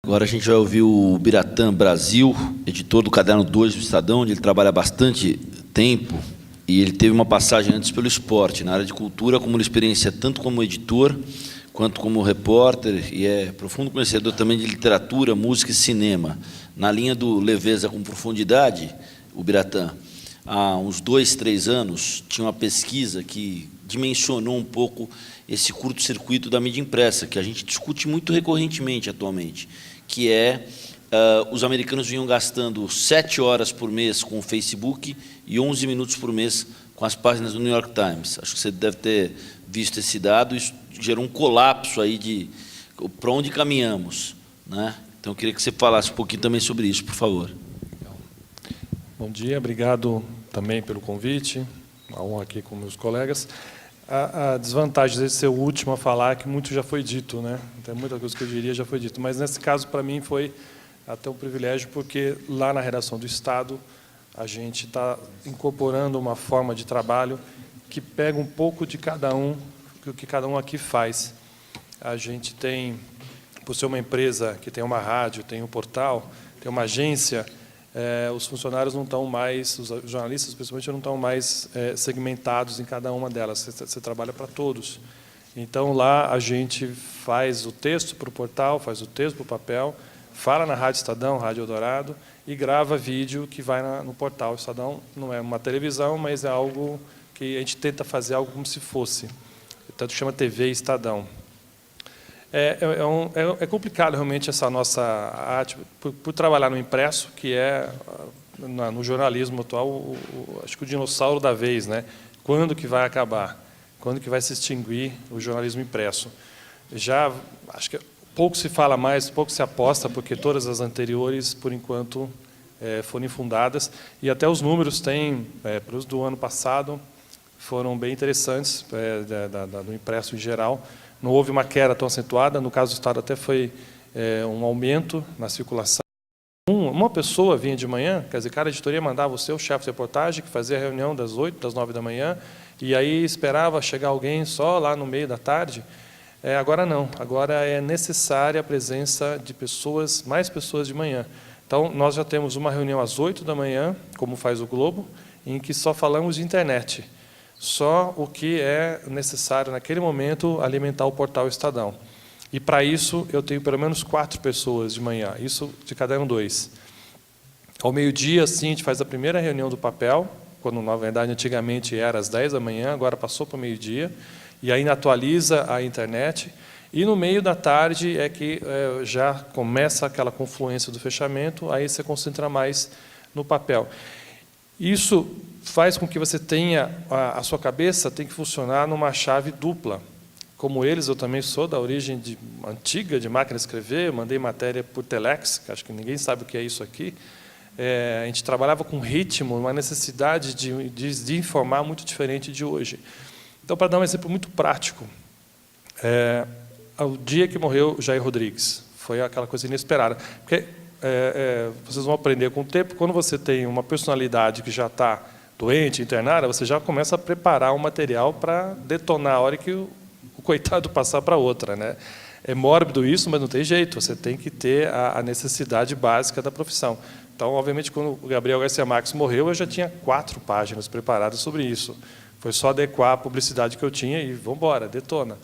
Agora a gente vai ouvir o Biratã Brasil, editor do Caderno 2 do Estadão, onde ele trabalha há bastante tempo, e ele teve uma passagem antes pelo esporte, na área de cultura, como uma experiência tanto como editor, quanto como repórter, e é profundo conhecedor também de literatura, música e cinema. Na linha do leveza com profundidade, o Biratã, há uns 2, 3 anos, tinha uma pesquisa que dimensionou um pouco esse curto-circuito da mídia impressa, que a gente discute muito recorrentemente atualmente, que é, os americanos vinham gastando 7 horas por mês com o Facebook e 11 minutos por mês com as páginas do New York Times. Acho que você deve ter visto esse dado, isso gerou um colapso aí de para onde caminhamos, né? Então, eu queria que você falasse um pouquinho também sobre isso, por favor. Bom dia, obrigado também pelo convite, uma honra aqui com meus colegas. A desvantagem de ser o último a falar é que muito já foi dito, né? Tem muita coisa que eu diria já foi dito, mas nesse caso para mim foi até um privilégio, porque lá na redação do Estado a gente está incorporando uma forma de trabalho que pega um pouco de cada um, o que cada um aqui faz. A gente tem, por ser uma empresa que tem uma rádio, tem um portal, tem uma agência, os funcionários não estão mais, os jornalistas principalmente não estão mais segmentados em cada uma delas, você trabalha para todos. Então lá a gente faz o texto para o portal, faz o texto para o papel, fala na Rádio Estadão, Rádio Eldorado, e grava vídeo que vai no portal. O Estadão não é uma televisão, mas é algo que a gente tenta fazer algo como se fosse. Tanto chama TV Estadão. É complicado realmente essa nossa arte, por trabalhar no impresso, que é, no jornalismo atual, acho que o dinossauro da vez, né? Quando que vai acabar? Quando que vai se extinguir o jornalismo impresso? Já, acho que pouco se fala mais, pouco se aposta, porque todas as anteriores, por enquanto, foram infundadas, e até os números têm, para os do ano passado, foram bem interessantes, do impresso em geral. Não houve uma queda tão acentuada, no caso do Estado até foi um aumento na circulação. Uma pessoa vinha de manhã, quer dizer, cada editoria mandava o seu chefe de reportagem, que fazia a reunião das 8, das 9 da manhã, e aí esperava chegar alguém só lá no meio da tarde. Agora não, agora é necessária a presença de pessoas, mais pessoas de manhã. Então, nós já temos uma reunião às 8 da manhã, como faz o Globo, em que só falamos de internet. Só o que é necessário, naquele momento, alimentar o portal Estadão. E, para isso, eu tenho pelo menos 4 pessoas de manhã, isso de Caderno 2. Ao meio-dia, sim, a gente faz a primeira reunião do papel, quando, na verdade, antigamente era às 10 da manhã, agora passou para o meio-dia, e aí atualiza a internet. E, no meio da tarde, é que já começa aquela confluência do fechamento, aí você concentra mais no papel. Isso faz com que você tenha, a sua cabeça tem que funcionar numa chave dupla. Como eles, eu também sou da origem antiga de máquina de escrever, eu mandei matéria por telex, que acho que ninguém sabe o que é isso aqui. A gente trabalhava com ritmo, uma necessidade de informar muito diferente de hoje. Então, para dar um exemplo muito prático, o dia que morreu Jair Rodrigues, foi aquela coisa inesperada. Porque vocês vão aprender com o tempo, quando você tem uma personalidade que já está doente, internada, você já começa a preparar um material para detonar a hora que o coitado passar para outra, né? É mórbido isso, mas não tem jeito, você tem que ter a necessidade básica da profissão. Então, obviamente, quando o Gabriel Garcia Marques morreu, eu já tinha 4 páginas preparadas sobre isso. Foi só adequar a publicidade que eu tinha e vamos embora, detona.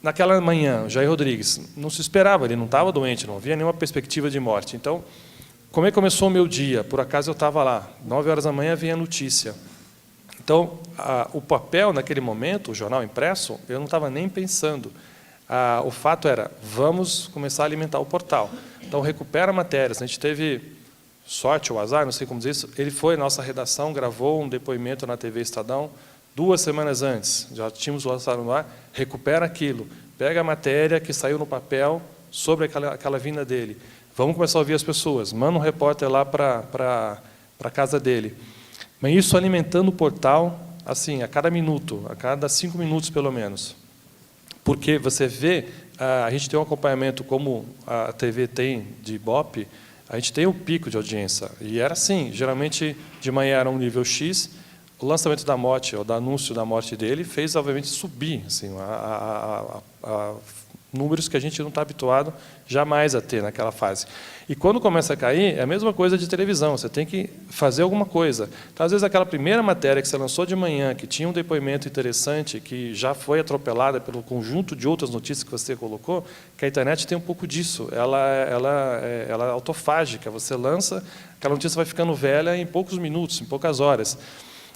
Naquela manhã, Jair Rodrigues não se esperava, ele não estava doente, não havia nenhuma perspectiva de morte. Então, como é que começou o meu dia? Por acaso eu estava lá, 9 horas da manhã vinha a notícia. Então, o papel naquele momento, o jornal impresso, eu não estava nem pensando. O fato era, vamos começar a alimentar o portal. Então, recupera matérias. A gente teve sorte ou azar, não sei como dizer isso, ele foi à nossa redação, gravou um depoimento na TV Estadão, 2 semanas antes, já tínhamos o lançado no ar, recupera aquilo, pega a matéria que saiu no papel sobre aquela vinda dele. Vamos começar a ouvir as pessoas, manda um repórter lá para a casa dele. Mas isso alimentando o portal, assim, a cada minuto, a cada 5 minutos pelo menos. Porque você vê, a gente tem um acompanhamento como a TV tem de Ibope, a gente tem o pico de audiência. E era assim, geralmente de manhã era um nível X, o lançamento da morte, ou do anúncio da morte dele, fez, obviamente, subir assim, números que a gente não está habituado jamais a ter naquela fase. E quando começa a cair, é a mesma coisa de televisão, você tem que fazer alguma coisa. Então, às vezes, aquela primeira matéria que você lançou de manhã, que tinha um depoimento interessante, que já foi atropelada pelo conjunto de outras notícias que você colocou, que a internet tem um pouco disso, ela é autofágica, você lança, aquela notícia vai ficando velha em poucos minutos, em poucas horas.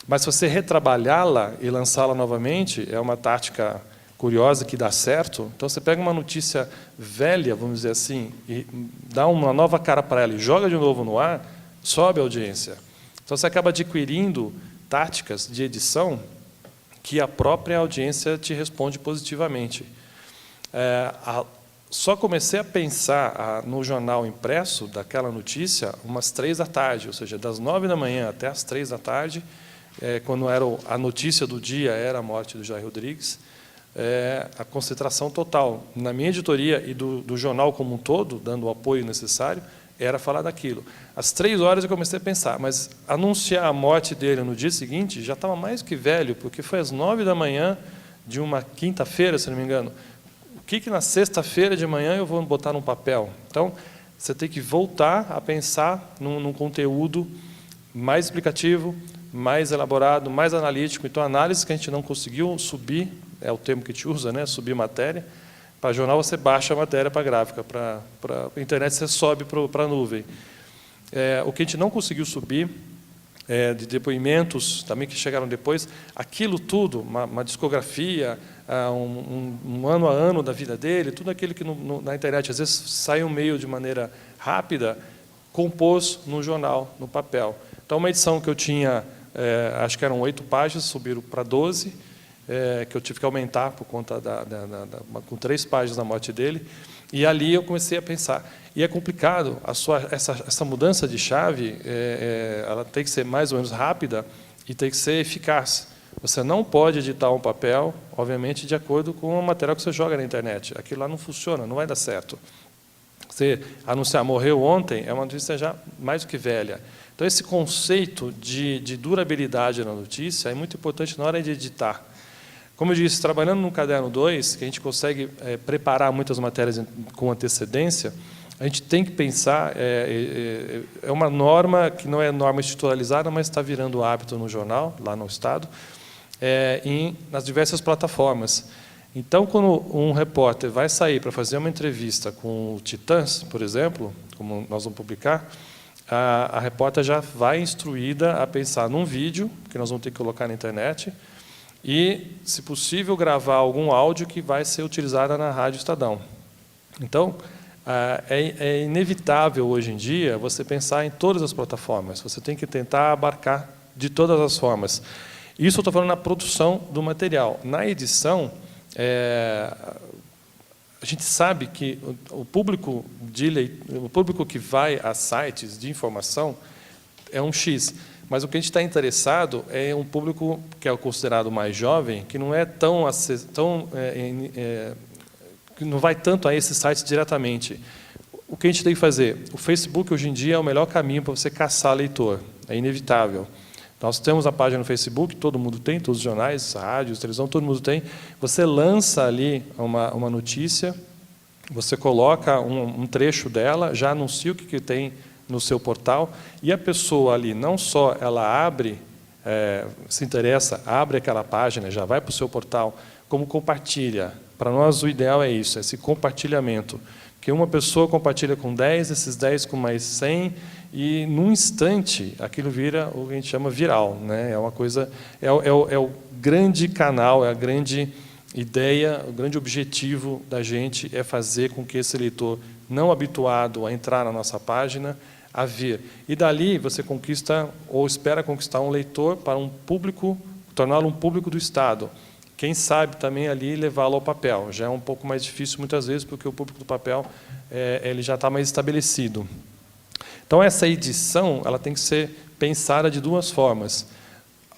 Mas se você retrabalhá-la e lançá-la novamente, é uma tática curiosa que dá certo. Então, você pega uma notícia velha, vamos dizer assim, e dá uma nova cara para ela e joga de novo no ar, sobe a audiência. Então, você acaba adquirindo táticas de edição que a própria audiência te responde positivamente. Só comecei a pensar no jornal impresso daquela notícia umas 3 da tarde, ou seja, das 9 da manhã até as 3 da tarde, quando a notícia do dia era a morte do Jair Rodrigues, a concentração total na minha editoria e do jornal como um todo, dando o apoio necessário, era falar daquilo. Às 3 horas eu comecei a pensar, mas anunciar a morte dele no dia seguinte já estava mais que velho, porque foi às 9 da manhã de uma quinta-feira, se não me engano. O que na sexta-feira de manhã eu vou botar num papel? Então, você tem que voltar a pensar num conteúdo mais explicativo, mais elaborado, mais analítico. Então, análise que a gente não conseguiu subir, é o termo que a gente usa, né? Subir matéria. Para jornal, você baixa a matéria para gráfica. Para a internet, você sobe para a nuvem. O que a gente não conseguiu subir, de depoimentos também que chegaram depois, aquilo tudo, uma discografia, um ano a ano da vida dele, tudo aquilo que na internet, às vezes, sai um meio de maneira rápida, compôs no jornal, no papel. Então, uma edição que eu tinha, acho que eram 8 páginas, subiram para 12, que eu tive que aumentar por conta com 3 páginas da morte dele, e ali eu comecei a pensar. E é complicado, essa mudança de chave, ela tem que ser mais ou menos rápida e tem que ser eficaz. Você não pode editar um papel, obviamente, de acordo com o material que você joga na internet. Aquilo lá não funciona, não vai dar certo. Você anunciar morreu ontem é uma notícia já mais do que velha. Então, esse conceito de durabilidade na notícia é muito importante na hora de editar. Como eu disse, trabalhando no Caderno 2, que a gente consegue preparar muitas matérias com antecedência, a gente tem que pensar, é uma norma que não é norma institucionalizada, mas está virando hábito no jornal, lá no Estado, nas diversas plataformas. Então, quando um repórter vai sair para fazer uma entrevista com o Titãs, por exemplo, como nós vamos publicar, a repórter já vai instruída a pensar num vídeo, que nós vamos ter que colocar na internet, e, se possível, gravar algum áudio que vai ser utilizado na Rádio Estadão. Então, é inevitável, hoje em dia, você pensar em todas as plataformas. Você tem que tentar abarcar de todas as formas. Isso eu estou falando na produção do material. Na edição, a gente sabe que o público que vai a sites de informação é um X. Mas o que a gente está interessado é um público que é considerado mais jovem, que não é que não vai tanto a esses sites diretamente. O que a gente tem que fazer? O Facebook, hoje em dia, é o melhor caminho para você caçar leitor. É inevitável. Nós temos a página no Facebook, todo mundo tem, todos os jornais, rádios, televisão, todo mundo tem. Você lança ali uma notícia, você coloca um trecho dela, já anuncia o que tem no seu portal, e a pessoa ali, não só ela abre, se interessa, abre aquela página, já vai para o seu portal, como compartilha. Para nós, o ideal é isso, esse compartilhamento. Porque uma pessoa compartilha com 10, esses 10 com mais 100, e, num instante, aquilo vira o que a gente chama viral, né? É uma coisa, é o grande canal, é a grande ideia, o grande objetivo da gente é fazer com que esse leitor não habituado a entrar na nossa página, a ver. E dali você conquista, ou espera conquistar um leitor para um público, torná-lo um público do Estado. Quem sabe também ali levá-lo ao papel. Já é um pouco mais difícil muitas vezes, porque o público do papel ele já está mais estabelecido. Então, essa edição ela tem que ser pensada de 2 formas.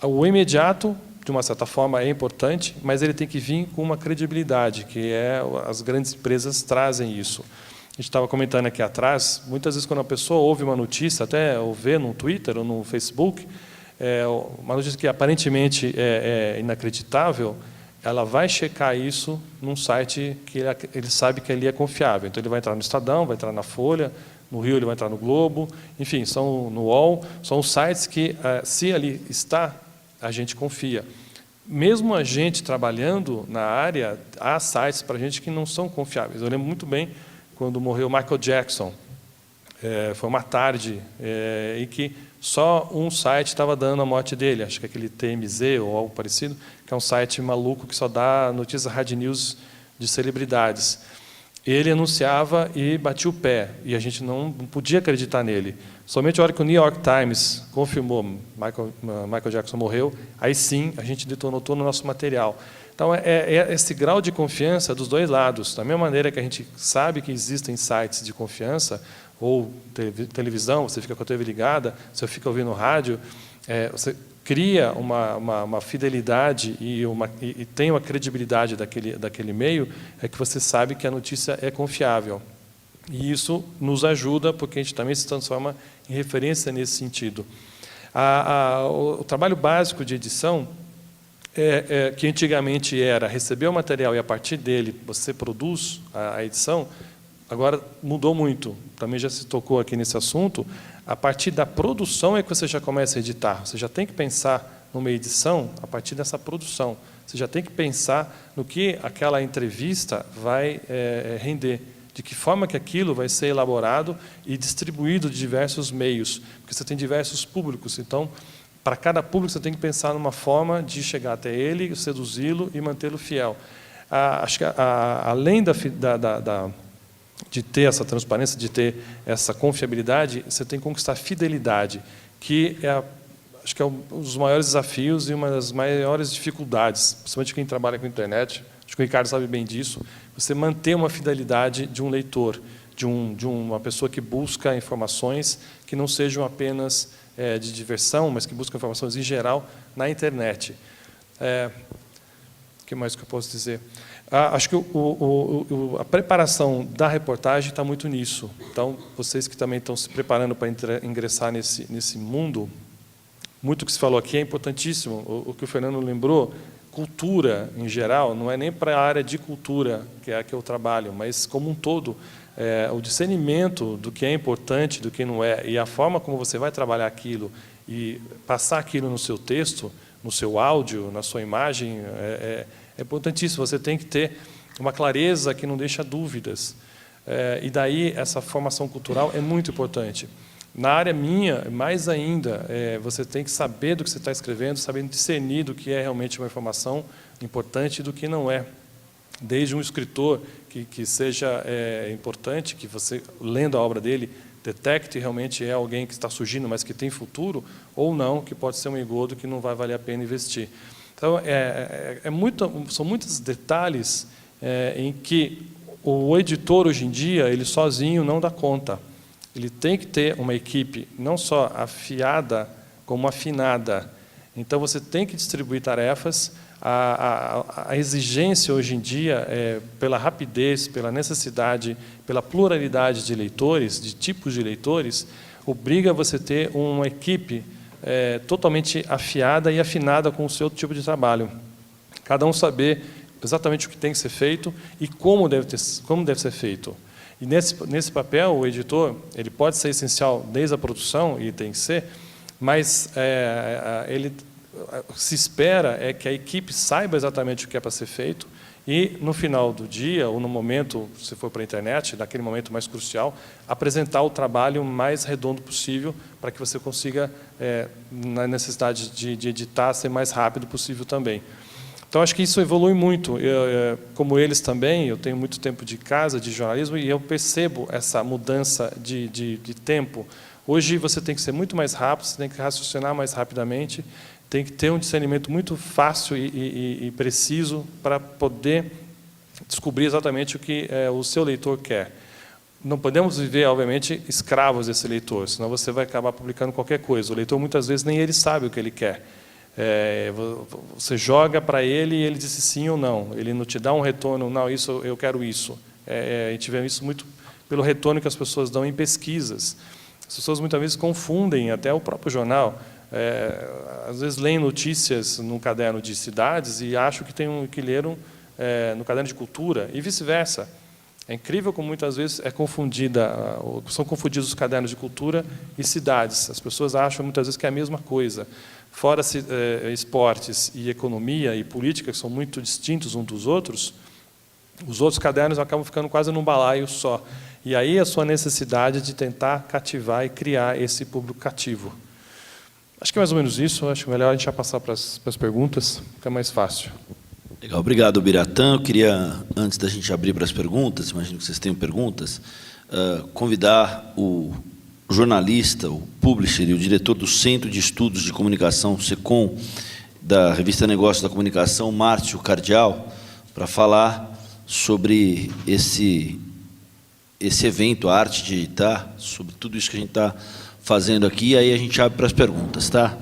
O imediato, de uma certa forma, é importante, mas ele tem que vir com uma credibilidade, que as grandes empresas trazem isso. A gente estava comentando aqui atrás, muitas vezes quando a pessoa ouve uma notícia, até ou vê no Twitter ou no Facebook, uma notícia que aparentemente é inacreditável, ela vai checar isso num site que ele sabe que ali é confiável. Então, ele vai entrar no Estadão, vai entrar na Folha, no Rio ele vai entrar no Globo, enfim, são no UOL, são sites que, se ali está, a gente confia. Mesmo a gente trabalhando na área, há sites para a gente que não são confiáveis. Eu lembro muito bem quando morreu Michael Jackson. Foi uma tarde em que só um site estava dando a morte dele, acho que aquele TMZ ou algo parecido, que é um site maluco que só dá notícias hard news de celebridades. Ele anunciava e batia o pé, e a gente não podia acreditar nele. Somente a hora que o New York Times confirmou Michael Jackson morreu, aí sim a gente detonou todo o nosso material. Então, é esse grau de confiança dos dois lados. Da mesma maneira que a gente sabe que existem sites de confiança, ou televisão, você fica com a TV ligada, você fica ouvindo rádio, você cria uma fidelidade e tem uma credibilidade daquele meio, é que você sabe que a notícia é confiável. E isso nos ajuda, porque a gente também se transforma em referência nesse sentido. O trabalho básico de edição, que antigamente era receber o material e, a partir dele, você produz a edição, agora mudou muito. Também já se tocou aqui nesse assunto. A partir da produção é que você já começa a editar. Você já tem que pensar numa edição a partir dessa produção. Você já tem que pensar no que aquela entrevista vai render, de que forma que aquilo vai ser elaborado e distribuído de diversos meios, porque você tem diversos públicos. Então, para cada público, você tem que pensar numa forma de chegar até ele, seduzi-lo e mantê-lo fiel. Acho que, além de ter essa transparência, de ter essa confiabilidade, você tem que conquistar a fidelidade, que acho que é um dos maiores desafios e uma das maiores dificuldades, principalmente quem trabalha com internet. Acho que o Ricardo sabe bem disso. Você manter uma fidelidade de um leitor, de uma pessoa que busca informações que não sejam apenas de diversão, mas que buscam informações em geral na internet. O que mais que eu posso dizer? Acho que a preparação da reportagem está muito nisso. Então, vocês que também estão se preparando para ingressar nesse mundo, muito que se falou aqui é importantíssimo. O que o Fernando lembrou, cultura, em geral, não é nem para a área de cultura, que é a que eu trabalho, mas, como um todo, o discernimento do que é importante, do que não é, e a forma como você vai trabalhar aquilo e passar aquilo no seu texto, no seu áudio, na sua imagem, é importantíssimo. Você tem que ter uma clareza que não deixa dúvidas. E daí, essa formação cultural é muito importante. Na área minha, mais ainda, você tem que saber do que você está escrevendo, saber discernir do que é realmente uma informação importante e do que não é. Desde um escritor que seja importante, que você, lendo a obra dele, detecte realmente é alguém que está surgindo, mas que tem futuro, ou não, que pode ser um engodo que não vai valer a pena investir. Então, são muitos detalhes em que o editor, hoje em dia, ele sozinho não dá conta. Ele tem que ter uma equipe não só afiada, como afinada. Então, você tem que distribuir tarefas. A exigência, hoje em dia, pela rapidez, pela necessidade, pela pluralidade de leitores, de tipos de leitores, obriga você a ter uma equipe totalmente afiada e afinada com o seu tipo de trabalho. Cada um saber exatamente o que tem que ser feito e como deve ser feito. E nesse papel, o editor, ele pode ser essencial desde a produção, e tem que ser, mas ele se espera que a equipe saiba exatamente o que é para ser feito e, no final do dia, ou no momento, se for para a internet, naquele momento mais crucial, apresentar o trabalho mais redondo possível para que você consiga, na necessidade de editar, ser mais rápido possível também. Então, acho que isso evolui muito. Como eles também, eu tenho muito tempo de casa, de jornalismo, e eu percebo essa mudança de tempo. Hoje, você tem que ser muito mais rápido, você tem que raciocinar mais rapidamente, tem que ter um discernimento muito fácil e preciso para poder descobrir exatamente o que o seu leitor quer. Não podemos viver, obviamente, escravos desse leitor, senão você vai acabar publicando qualquer coisa. O leitor, muitas vezes, nem ele sabe o que ele quer. Você joga para ele e ele diz sim ou não. Ele não te dá um retorno, não, isso, eu quero isso. A gente vê isso muito pelo retorno que as pessoas dão em pesquisas. As pessoas muitas vezes confundem, até o próprio jornal, Às vezes leem notícias num caderno de cidades e acham que leram no caderno de cultura, e vice-versa. É incrível como muitas vezes são confundidos os cadernos de cultura e cidades. As pessoas acham muitas vezes que é a mesma coisa. Fora esportes e economia e política, que são muito distintos uns dos outros, os outros cadernos acabam ficando quase num balaio só. E aí a sua necessidade de tentar cativar e criar esse público cativo. Acho que é mais ou menos isso. Acho melhor a gente já passar para as perguntas, fica mais fácil. Legal, obrigado, Biratã. Eu queria, antes da gente abrir para as perguntas, imagino que vocês tenham perguntas, convidar o jornalista, o publisher e o diretor do Centro de Estudos de Comunicação, SECOM, da revista Negócios da Comunicação, Márcio Cardial, para falar sobre esse evento, a arte de editar, sobre tudo isso que a gente está fazendo aqui, e aí a gente abre para as perguntas, tá?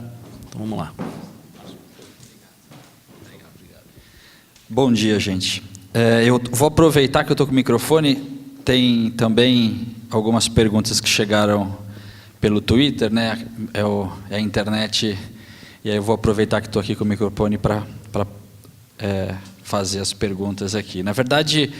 Então, vamos lá. Bom dia, gente. Eu vou aproveitar que eu estou com o microfone. Tem também algumas perguntas que chegaram pelo Twitter, né? É a internet, e aí eu vou aproveitar que estou aqui com o microfone para fazer as perguntas aqui. Na verdade,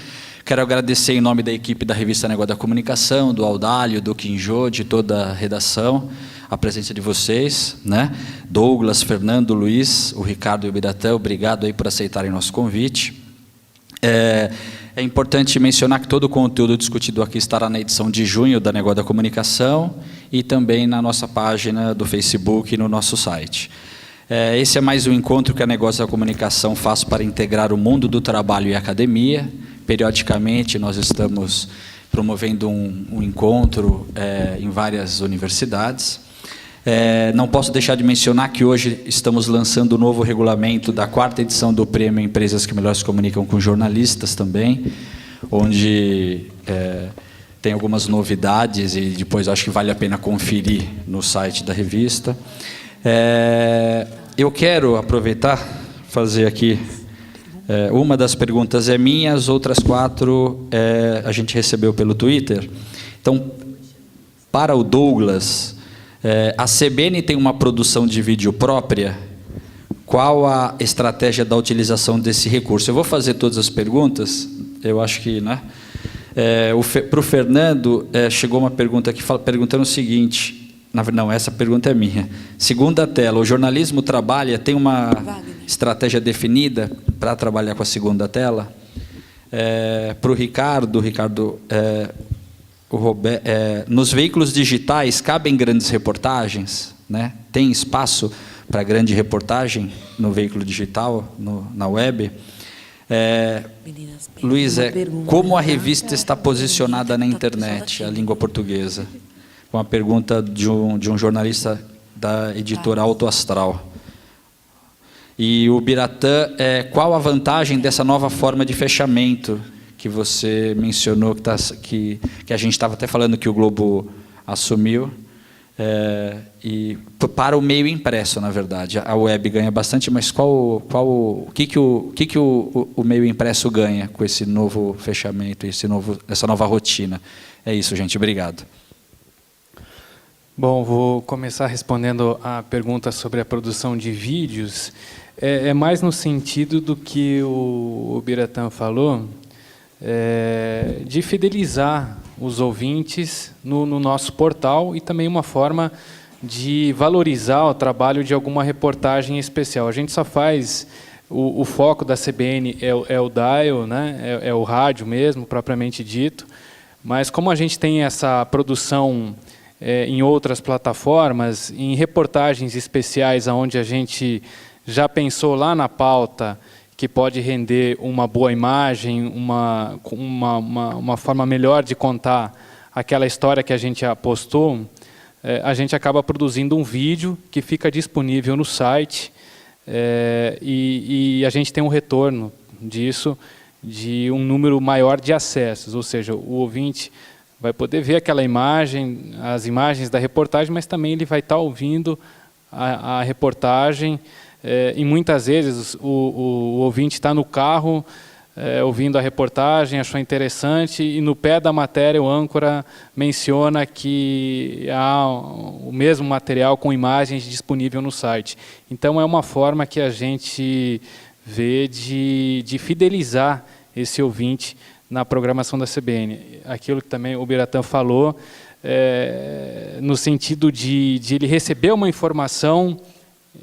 quero agradecer em nome da equipe da revista Negócio da Comunicação, do Audálio, do Quinjô, de toda a redação, a presença de vocês, né? Douglas, Fernando, Luiz, o Ricardo e o Biratã, obrigado aí por aceitarem nosso convite. É importante mencionar que todo o conteúdo discutido aqui estará na edição de junho da Negócio da Comunicação e também na nossa página do Facebook e no nosso site. Esse é mais um encontro que a Negócio da Comunicação faz para integrar o mundo do trabalho e a academia. Periodicamente, nós estamos promovendo um encontro em várias universidades. Não posso deixar de mencionar que hoje estamos lançando o novo regulamento da 4ª edição do Prêmio Empresas que Melhor se Comunicam com Jornalistas também, onde tem algumas novidades e depois acho que vale a pena conferir no site da revista. Eu quero aproveitar, fazer aqui, uma das perguntas é minha, as outras 4 a gente recebeu pelo Twitter. Então, para o Douglas, a CBN tem uma produção de vídeo própria? Qual a estratégia da utilização desse recurso? Eu vou fazer todas as perguntas, eu acho que, né? Para o Fernando, chegou uma pergunta aqui perguntando o seguinte. Não, essa pergunta é minha. Segunda tela, o jornalismo tem uma estratégia definida para trabalhar com a segunda tela? Para o Ricardo, nos veículos digitais cabem grandes reportagens, né? Tem espaço para grande reportagem no veículo digital, na web? Luiz, como a revista está posicionada na internet, a língua portuguesa? Uma pergunta de um jornalista da editora Alto Astral. E o Biratã, qual a vantagem dessa nova forma de fechamento que você mencionou, que a gente estava até falando que o Globo assumiu, e para o meio impresso, na verdade. A web ganha bastante, mas o que o meio impresso ganha com esse novo fechamento, essa nova rotina? É isso, gente. Obrigado. Bom, vou começar respondendo a pergunta sobre a produção de vídeos. É mais no sentido do que o Biratã falou, de fidelizar os ouvintes no nosso portal e também uma forma de valorizar o trabalho de alguma reportagem especial. A gente só faz, o foco da CBN é o dial, né? É o rádio mesmo, propriamente dito, mas como a gente tem essa produção em outras plataformas, em reportagens especiais onde a gente já pensou lá na pauta que pode render uma boa imagem, uma forma melhor de contar aquela história que a gente apostou, a gente acaba produzindo um vídeo que fica disponível no site e a gente tem um retorno disso de um número maior de acessos, ou seja, o ouvinte vai poder ver aquela imagem, as imagens da reportagem, mas também ele vai estar ouvindo a reportagem. E muitas vezes o ouvinte está no carro ouvindo a reportagem, achou interessante, e no pé da matéria o âncora menciona que há o mesmo material com imagens disponível no site. Então, é uma forma que a gente vê de fidelizar esse ouvinte na programação da CBN. Aquilo que também o Biratã falou, no sentido de ele receber uma informação,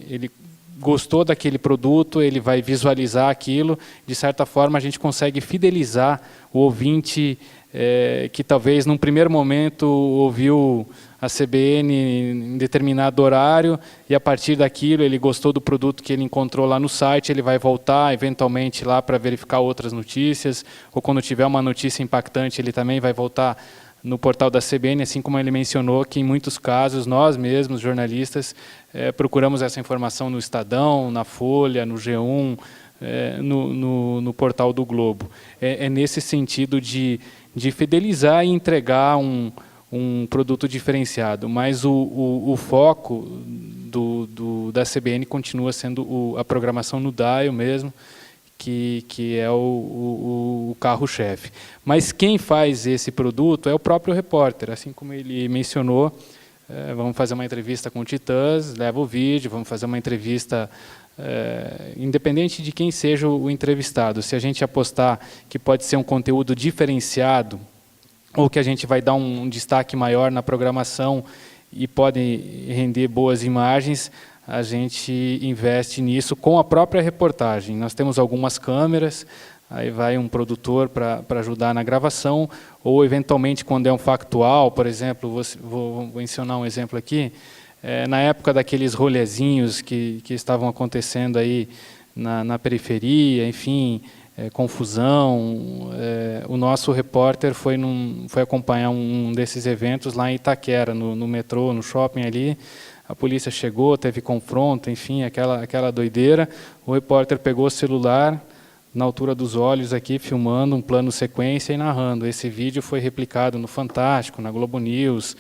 ele gostou daquele produto, ele vai visualizar aquilo, de certa forma a gente consegue fidelizar o ouvinte que talvez num primeiro momento ouviu a CBN em determinado horário e a partir daquilo ele gostou do produto que ele encontrou lá no site, ele vai voltar eventualmente lá para verificar outras notícias, ou quando tiver uma notícia impactante ele também vai voltar no portal da CBN, assim como ele mencionou que em muitos casos nós mesmos, jornalistas, procuramos essa informação no Estadão, na Folha, no G1, no portal do Globo. É nesse sentido de fidelizar e entregar um produto diferenciado, mas o foco da CBN continua sendo a programação no dial mesmo, que é o carro-chefe. Mas quem faz esse produto é o próprio repórter, assim como ele mencionou. Vamos fazer uma entrevista com o Titãs, leva o vídeo, vamos fazer uma entrevista, independente de quem seja o entrevistado. Se a gente apostar que pode ser um conteúdo diferenciado, ou que a gente vai dar um destaque maior na programação e pode render boas imagens, a gente investe nisso com a própria reportagem. Nós temos algumas câmeras, aí vai um produtor para ajudar na gravação, ou eventualmente quando é um factual, por exemplo, vou mencionar um exemplo aqui, na época daqueles rolezinhos que estavam acontecendo aí na periferia, enfim, confusão, o nosso repórter foi acompanhar um desses eventos lá em Itaquera, no metrô, no shopping ali. A polícia chegou, teve confronto, enfim, aquela doideira. O repórter pegou o celular, na altura dos olhos aqui, filmando um plano sequência e narrando. Esse vídeo foi replicado no Fantástico, na Globo News,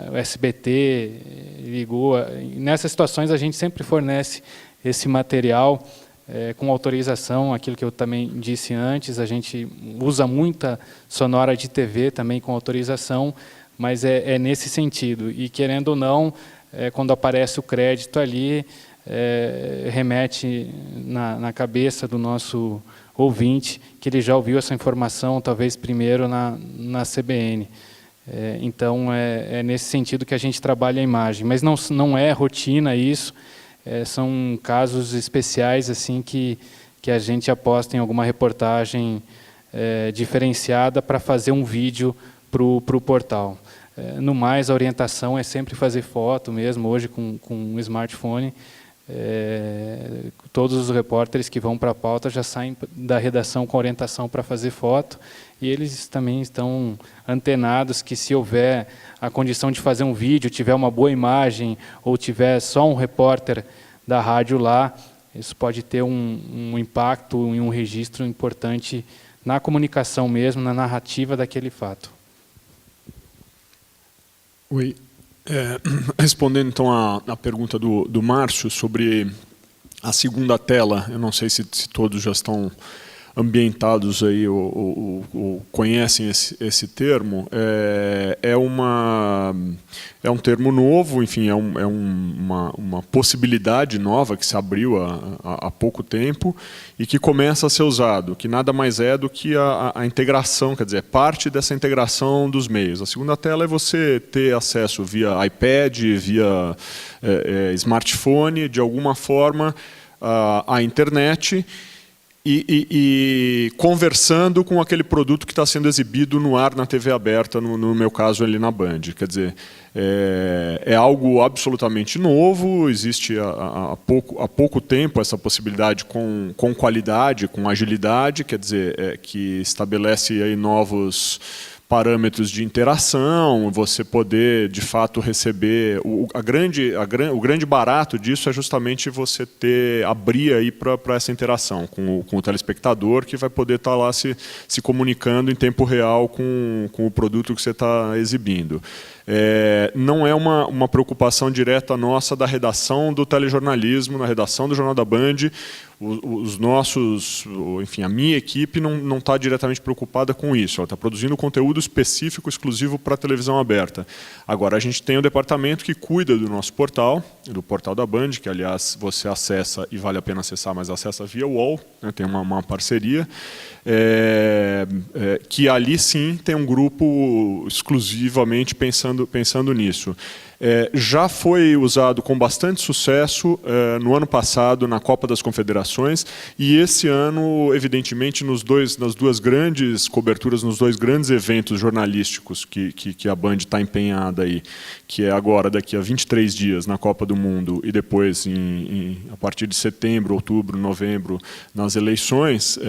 o SBT ligou. Nessas situações, a gente sempre fornece esse material com autorização, aquilo que eu também disse antes, a gente usa muita sonora de TV também com autorização, mas é nesse sentido. E, querendo ou não, quando aparece o crédito ali, remete na cabeça do nosso ouvinte que ele já ouviu essa informação, talvez primeiro na CBN. Então, é nesse sentido que a gente trabalha a imagem. Mas não é rotina isso, são casos especiais assim que a gente aposta em alguma reportagem diferenciada para fazer um vídeo para o portal. No mais, a orientação é sempre fazer foto mesmo, hoje com um smartphone. Todos os repórteres que vão para a pauta já saem da redação com orientação para fazer foto, e eles também estão antenados que se houver a condição de fazer um vídeo, tiver uma boa imagem, ou tiver só um repórter da rádio lá, isso pode ter um impacto e um registro importante na comunicação mesmo, na narrativa daquele fato. Oi. Respondendo então à pergunta do Márcio sobre a segunda tela, eu não sei se todos já estão ambientados aí ou conhecem esse termo, é um termo novo, enfim, é uma possibilidade nova que se abriu há pouco tempo e que começa a ser usado, que nada mais é do que a integração, quer dizer, parte dessa integração dos meios. A segunda tela é você ter acesso via iPad, via smartphone, de alguma forma, à internet, e conversando com aquele produto que está sendo exibido no ar na TV aberta, no meu caso ali na Band. Quer dizer, é algo absolutamente novo, existe há pouco tempo essa possibilidade com qualidade, com agilidade, quer dizer, que estabelece aí novos parâmetros de interação, você poder, de fato, receber... O grande barato disso é justamente você abrir aí para essa interação com o telespectador, que vai poder estar lá se comunicando em tempo real com o produto que você está exibindo. não é uma preocupação direta nossa da redação do telejornalismo, na redação do Jornal da Band. Os nossos, enfim, a minha equipe não está diretamente preocupada com isso. Ela está produzindo conteúdo específico, exclusivo para a televisão aberta. Agora, a gente tem um departamento que cuida do nosso portal, do portal da Band, que, aliás, você acessa, e vale a pena acessar, mas acessa via UOL, né, tem uma parceria, que ali, sim, tem um grupo exclusivamente pensando nisso. Já foi usado com bastante sucesso no ano passado na Copa das Confederações e esse ano, evidentemente, nas duas grandes coberturas, nos dois grandes eventos jornalísticos que a Band está empenhada aí, que é agora, daqui a 23 dias, na Copa do Mundo e depois, a partir de setembro, outubro, novembro, nas eleições,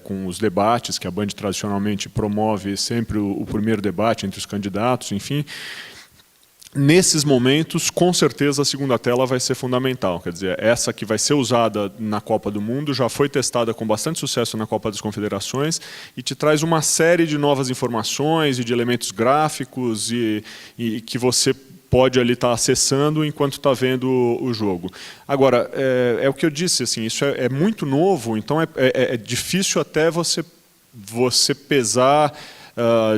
com os debates que a Band tradicionalmente promove sempre o primeiro debate entre os candidatos, enfim. Nesses momentos, com certeza, a segunda tela vai ser fundamental. Quer dizer, essa que vai ser usada na Copa do Mundo já foi testada com bastante sucesso na Copa das Confederações e te traz uma série de novas informações e de elementos gráficos e que você pode ali estar acessando enquanto está vendo o jogo. Agora, é o que eu disse, assim, isso é muito novo, então é difícil até você pesar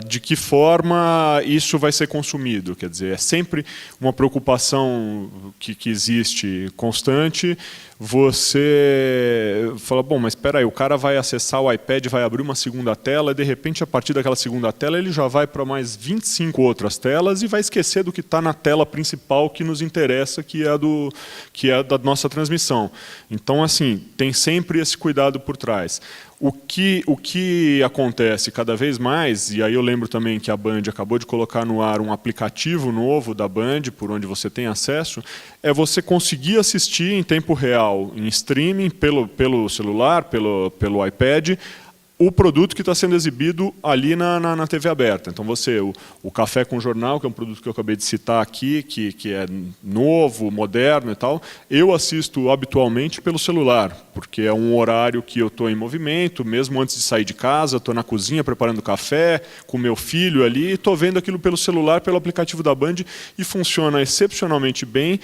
de que forma isso vai ser consumido. Quer dizer, é sempre uma preocupação que existe constante. Você fala, bom, mas espera aí, o cara vai acessar o iPad, vai abrir uma segunda tela, e de repente, a partir daquela segunda tela, ele já vai para mais 25 outras telas e vai esquecer do que está na tela principal que nos interessa, que é da nossa transmissão. Então, assim, tem sempre esse cuidado por trás. O que acontece cada vez mais, e aí eu lembro também que a Band acabou de colocar no ar um aplicativo novo da Band, por onde você tem acesso, é você conseguir assistir em tempo real, em streaming, pelo celular, pelo iPad, o produto que está sendo exibido ali na TV aberta. Então, o Café com Jornal, que é um produto que eu acabei de citar aqui, que é novo, moderno e tal, eu assisto habitualmente pelo celular, porque é um horário que eu estou em movimento, mesmo antes de sair de casa, estou na cozinha preparando café, com meu filho ali, e estou vendo aquilo pelo celular, pelo aplicativo da Band, e funciona excepcionalmente bem.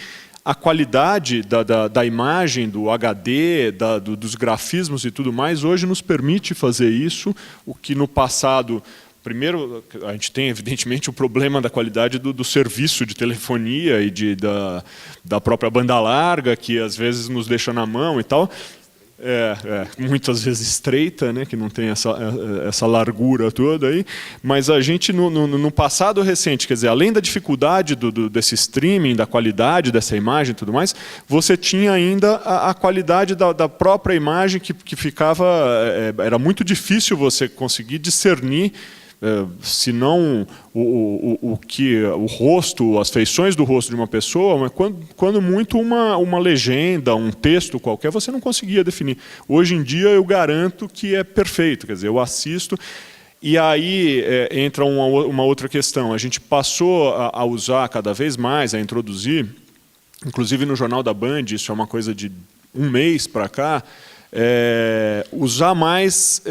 A qualidade da imagem, do HD, dos grafismos e tudo mais, hoje nos permite fazer isso, o que no passado... Primeiro, a gente tem, evidentemente, o problema da qualidade do serviço de telefonia e da própria banda larga, que às vezes nos deixa na mão e tal. Muitas vezes estreita, né, que não tem essa largura toda aí, mas a gente no passado recente, quer dizer, além da dificuldade desse streaming, da qualidade dessa imagem e tudo mais, você tinha ainda a qualidade da própria imagem que ficava, era muito difícil você conseguir discernir, se não o rosto, as feições do rosto de uma pessoa, mas quando muito uma legenda, um texto qualquer, você não conseguia definir. Hoje em dia eu garanto que é perfeito, quer dizer, eu assisto. E aí entra uma outra questão. A gente passou a usar cada vez mais, a introduzir, inclusive no Jornal da Band, isso é uma coisa de um mês para cá, usar mais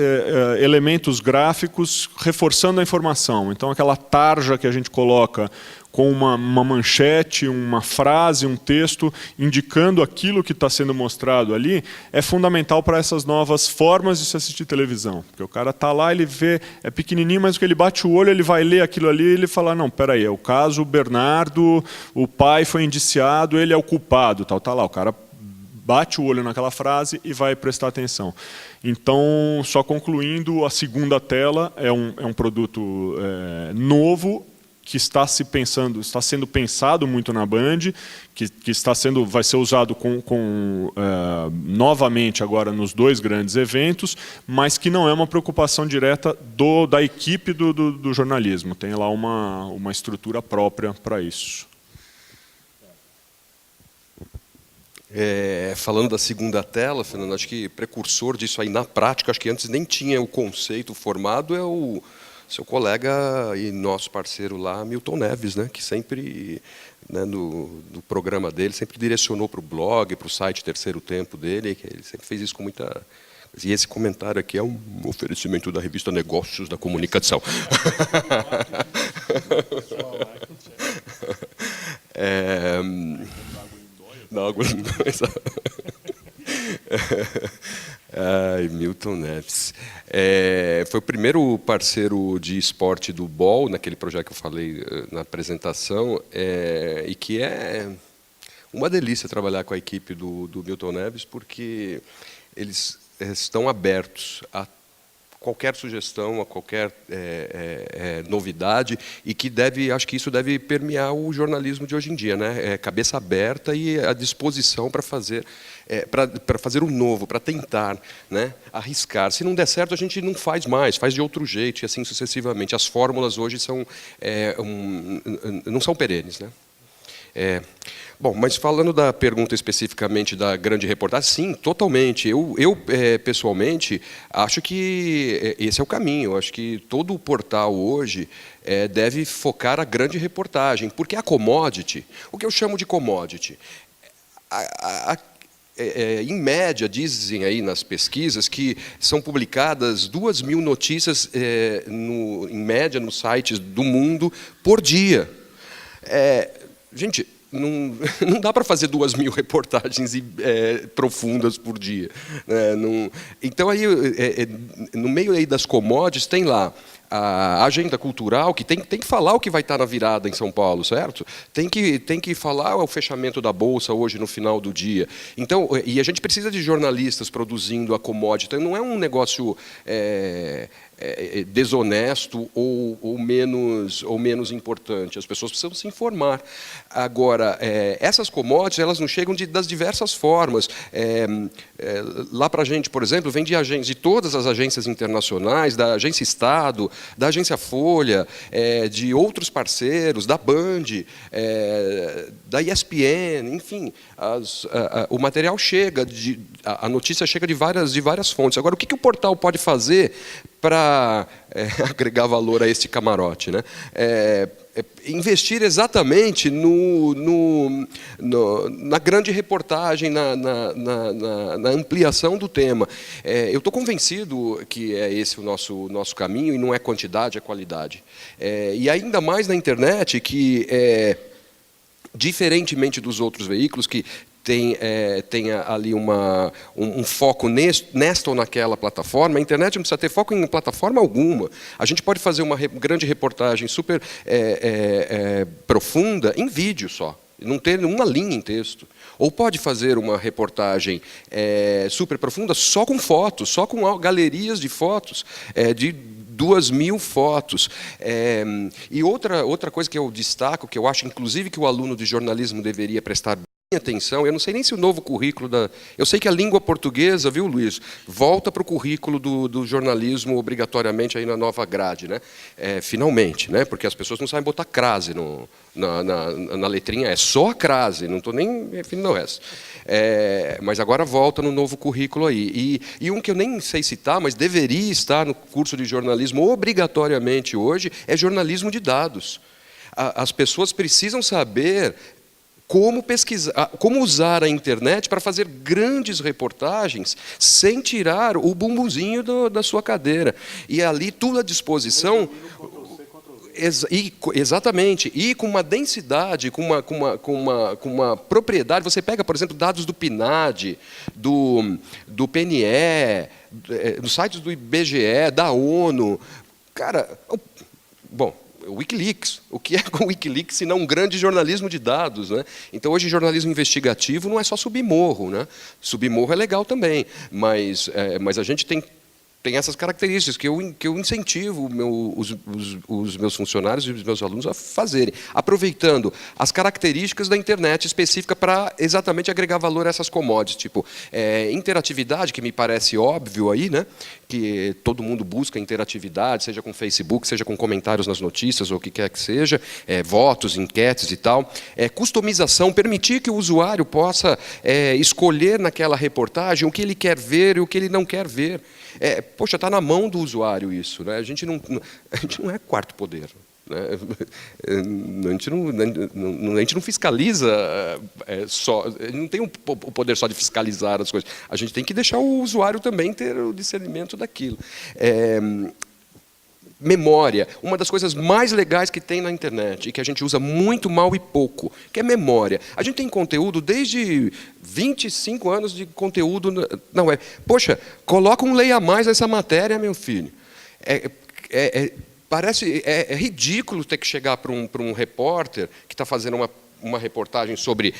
elementos gráficos reforçando a informação. Então, aquela tarja que a gente coloca com uma manchete, uma frase, um texto, indicando aquilo que está sendo mostrado ali, é fundamental para essas novas formas de se assistir televisão. Porque o cara está lá, ele vê, é pequenininho, mas que ele bate o olho, ele vai ler aquilo ali e ele fala, não, peraí, é o caso Bernardo, o pai foi indiciado, ele é o culpado, tal, tá lá, o cara bate o olho naquela frase e vai prestar atenção. Então, só concluindo, a segunda tela é um produto novo, que está sendo pensado muito na Band, que vai ser usado novamente agora nos dois grandes eventos, mas que não é uma preocupação direta da equipe do jornalismo. Tem lá uma estrutura própria para isso. Falando da segunda tela, Fernando, acho que precursor disso aí na prática, acho que antes nem tinha o conceito formado, é o seu colega e nosso parceiro lá, Milton Neves, né, que sempre, né, no programa dele, sempre direcionou para o blog, para o site Terceiro Tempo dele, que ele sempre fez isso com muita... E esse comentário aqui é um oferecimento da revista Negócios da Comunicação. Não, ai, Milton Neves. Foi o primeiro parceiro de esporte do BOL, naquele projeto que eu falei na apresentação, e que é uma delícia trabalhar com a equipe do Milton Neves, porque eles estão abertos a qualquer sugestão, a qualquer novidade, e que acho que isso deve permear o jornalismo de hoje em dia, né? Cabeça aberta e a disposição para fazer o novo, para tentar, né, arriscar. Se não der certo, a gente não faz mais, faz de outro jeito, e assim sucessivamente. As fórmulas hoje não são perenes, né? Bom, mas falando da pergunta especificamente da grande reportagem, sim, totalmente. Eu pessoalmente, acho que esse é o caminho. Eu acho que todo o portal hoje deve focar a grande reportagem, porque a commodity, o que eu chamo de commodity, em média, dizem aí nas pesquisas que são publicadas 2.000 notícias, em média, nos sites do mundo, por dia. Gente, não dá para fazer 2.000 reportagens profundas por dia. Então, aí, no meio aí das commodities, tem lá a agenda cultural, que tem que falar o que vai estar na virada em São Paulo, certo? Tem que falar o fechamento da Bolsa hoje no final do dia. Então, e a gente precisa de jornalistas produzindo a commodity. Então, não é um negócio desonesto ou menos importante. As pessoas precisam se informar. Agora, essas commodities, elas nos chegam das diversas formas. Lá para a gente, por exemplo, vem de todas as agências internacionais, da Agência Estado, da Agência Folha, de outros parceiros, da Band, da ESPN, enfim, o material chega, a notícia chega de várias fontes. Agora, o que o portal pode fazer para agregar valor a este camarote, né? Investir exatamente na grande reportagem, na ampliação do tema. Eu estou convencido que é esse o nosso caminho, e não é quantidade, é qualidade. E ainda mais na internet, que, diferentemente dos outros veículos, que tem ali um foco nesta ou naquela plataforma, a internet não precisa ter foco em plataforma alguma. A gente pode fazer uma grande reportagem super profunda em vídeo só, não ter uma linha em texto. Ou pode fazer uma reportagem super profunda só com fotos, só com galerias de fotos, de 2.000 fotos. E outra coisa que eu destaco, que eu acho inclusive que o aluno de jornalismo deveria prestar atenção, eu não sei nem se o novo currículo eu sei que a língua portuguesa, viu, Luiz, volta para o currículo do jornalismo obrigatoriamente aí na nova grade, né? Finalmente, né? Porque as pessoas não sabem botar crase na letrinha, é só a crase, não estou nem referindo ao resto. Mas agora volta no novo currículo aí. E um que eu nem sei citar, mas deveria estar no curso de jornalismo obrigatoriamente hoje, é jornalismo de dados. As pessoas precisam saber como pesquisar, como usar a internet para fazer grandes reportagens sem tirar o bumbumzinho da sua cadeira. E ali tudo à disposição. Exatamente. E com uma densidade, com uma propriedade. Você pega, por exemplo, dados do PNAD, do PNE, dos sites do IBGE, da ONU. Cara, bom, Wikileaks. O que é com o Wikileaks se não um grande jornalismo de dados, né? Então, hoje, jornalismo investigativo não é só subir morro, né? Subir morro é legal também, mas a gente tem essas características que eu incentivo os meus funcionários e os meus alunos a fazerem, aproveitando as características da internet específica para exatamente agregar valor a essas commodities, tipo interatividade, que me parece óbvio aí, né? Que todo mundo busca interatividade, seja com Facebook, seja com comentários nas notícias, ou o que quer que seja, votos, enquetes e tal. Customização, permitir que o usuário possa escolher naquela reportagem o que ele quer ver e o que ele não quer ver. Poxa, está na mão do usuário isso, né? A gente não é quarto poder, né? A gente não fiscaliza só, não tem o poder só de fiscalizar as coisas. A gente tem que deixar o usuário também ter o discernimento daquilo. memória, uma das coisas mais legais que tem na internet, e que a gente usa muito mal e pouco, que é memória. A gente tem conteúdo desde 25 anos de conteúdo na web. Poxa, coloca um leia mais nessa matéria, meu filho. Parece ridículo ter que chegar para um repórter que está fazendo uma reportagem sobre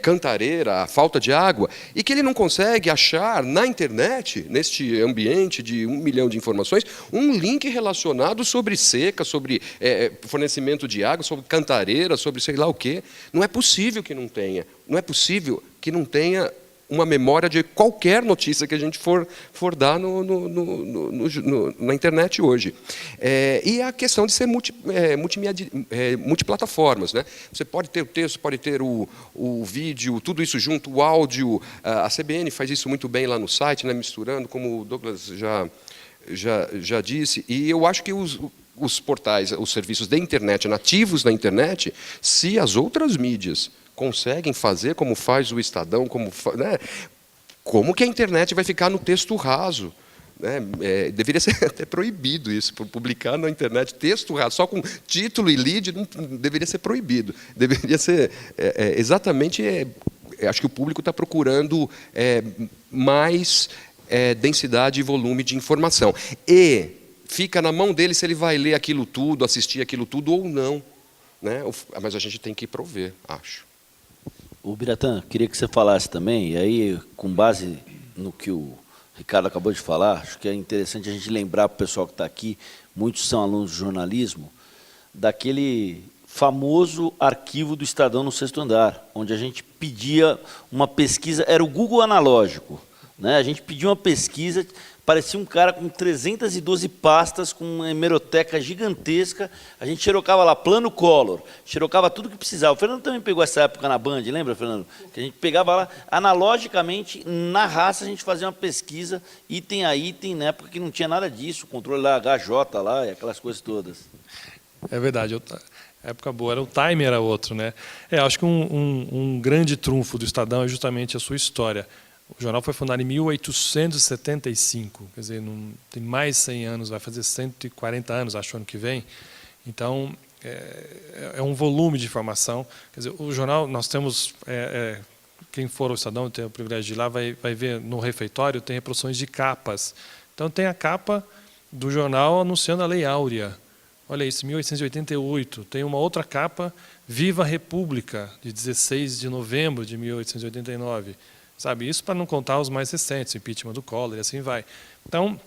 Cantareira, a falta de água, e que ele não consegue achar na internet, neste ambiente de 1 milhão de informações, um link relacionado sobre seca, sobre fornecimento de água, sobre Cantareira, sobre sei lá o quê. Não é possível que não tenha. Não é possível que não tenha uma memória de qualquer notícia que a gente for dar na internet hoje. E a questão de ser multiplataformas, né? Você pode ter o texto, pode ter o vídeo, tudo isso junto, o áudio. A CBN faz isso muito bem lá no site, né? Misturando, como o Douglas já disse. E eu acho que os portais, os serviços da internet, nativos na internet, se as outras mídias conseguem fazer como faz o Estadão, como que a internet vai ficar no texto raso? Deveria ser até proibido isso, publicar na internet texto raso, só com título e lead, não, deveria ser proibido. Deveria ser exatamente, acho que o público está procurando mais densidade e volume de informação. E fica na mão dele se ele vai ler aquilo tudo, assistir aquilo tudo ou não. Né? Mas a gente tem que prover, acho. O Biratã, queria que você falasse também, e aí, com base no que o Ricardo acabou de falar, acho que é interessante a gente lembrar para o pessoal que está aqui, muitos são alunos de jornalismo, daquele famoso arquivo do Estadão no 6º andar, onde a gente pedia uma pesquisa, era o Google analógico, né? A gente pedia uma pesquisa, parecia um cara com 312 pastas, com uma hemeroteca gigantesca. A gente xerocava lá, plano Collor, xerocava tudo que precisava. O Fernando também pegou essa época na Band, lembra, Fernando? Que a gente pegava lá, analogicamente, na raça, a gente fazia uma pesquisa, item a item, na época que não tinha nada disso, o controle lá, HJ lá, e aquelas coisas todas. É verdade, época boa, o time era outro, né? Acho que um grande trunfo do Estadão é justamente a sua história. O jornal foi fundado em 1875, quer dizer, tem mais de 100 anos, vai fazer 140 anos, acho, ano que vem. Então, é um volume de informação. Quer dizer, o jornal, nós temos, quem for ao Estadão, tem o privilégio de ir lá, vai ver no refeitório, tem reproduções de capas. Então, tem a capa do jornal anunciando a Lei Áurea. Olha isso, 1888. Tem uma outra capa, Viva a República, de 16 de novembro de 1889. Sabe, isso para não contar os mais recentes, o impeachment do Collor e assim vai. Então,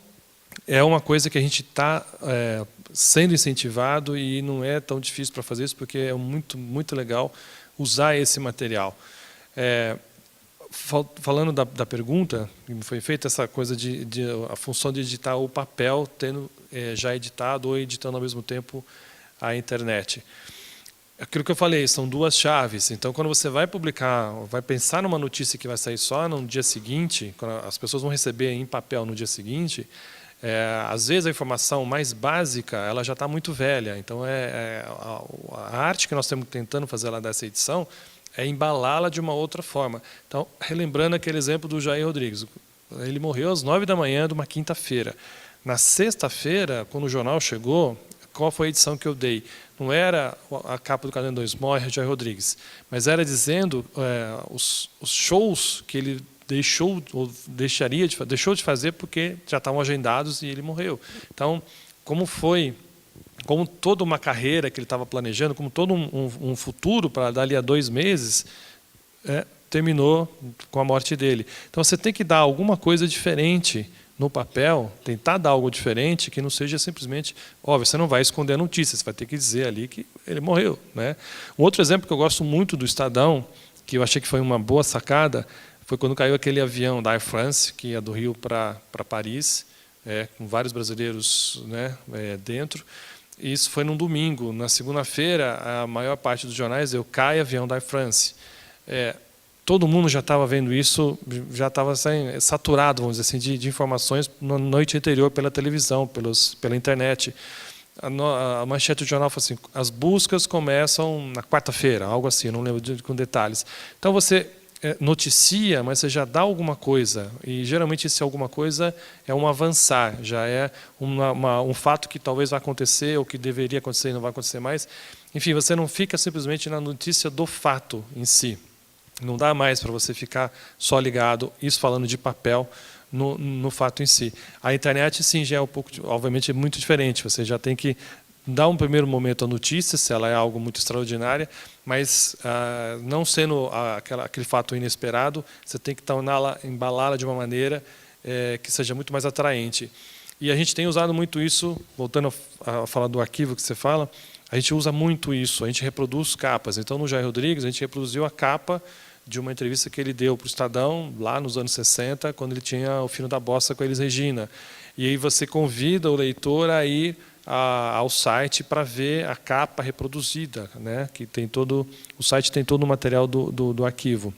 é uma coisa que a gente está sendo incentivado e não é tão difícil para fazer isso, porque é muito, muito legal usar esse material. Falando da pergunta, que me foi feita, essa coisa a função de editar o papel, tendo já editado ou editando ao mesmo tempo a internet. Aquilo que eu falei, são duas chaves. Então, quando você vai publicar, vai pensar numa notícia que vai sair só no dia seguinte, quando as pessoas vão receber em papel no dia seguinte, às vezes a informação mais básica ela já está muito velha. Então, a arte que nós estamos tentando fazer lá dessa edição é embalá-la de uma outra forma. Então, relembrando aquele exemplo do Jair Rodrigues. Ele morreu às 9 da manhã de uma quinta-feira. Na sexta-feira, quando o jornal chegou, qual foi a edição que eu dei? Não era a capa do Caderno 2, morre Jair Rodrigues, mas era dizendo os shows que ele deixou de fazer porque já estavam agendados e ele morreu. Então, como toda uma carreira que ele estava planejando, como todo um futuro para dali a 2 meses, terminou com a morte dele. Então, você tem que dar alguma coisa diferente no papel, tentar dar algo diferente que não seja simplesmente, óbvio, você não vai esconder a notícia, você vai ter que dizer ali que ele morreu, né? Um outro exemplo que eu gosto muito do Estadão, que eu achei que foi uma boa sacada, foi quando caiu aquele avião da Air France, que ia do Rio para Paris, com vários brasileiros, né, dentro. E isso foi num domingo. Na segunda-feira, a maior parte dos jornais deu cai avião da Air France. Todo mundo já estava vendo isso, já estava saturado, vamos dizer assim, de informações na noite anterior pela televisão, pela internet. A manchete do jornal falou assim, as buscas começam na quarta-feira, algo assim, não lembro com detalhes. Então, você noticia, mas você já dá alguma coisa. E geralmente esse alguma coisa é um avançar, já é um fato que talvez vai acontecer, ou que deveria acontecer e não vai acontecer mais. Enfim, você não fica simplesmente na notícia do fato em si. Não dá mais para você ficar só ligado, isso falando de papel, no fato em si. A internet, sim, já é um pouco, obviamente, é muito diferente. Você já tem que dar um primeiro momento à notícia, se ela é algo muito extraordinário, mas não sendo aquele fato inesperado, você tem que embalá-la de uma maneira que seja muito mais atraente. E a gente tem usado muito isso, voltando a falar do arquivo que você fala, a gente usa muito isso, a gente reproduz capas. Então, no Jair Rodrigues, a gente reproduziu a capa de uma entrevista que ele deu para o Estadão, lá nos anos 60, quando ele tinha o Fino da Bossa com a Elis Regina. E aí você convida o leitor a ir ao site para ver a capa reproduzida, né? Que tem o site tem todo o material do arquivo.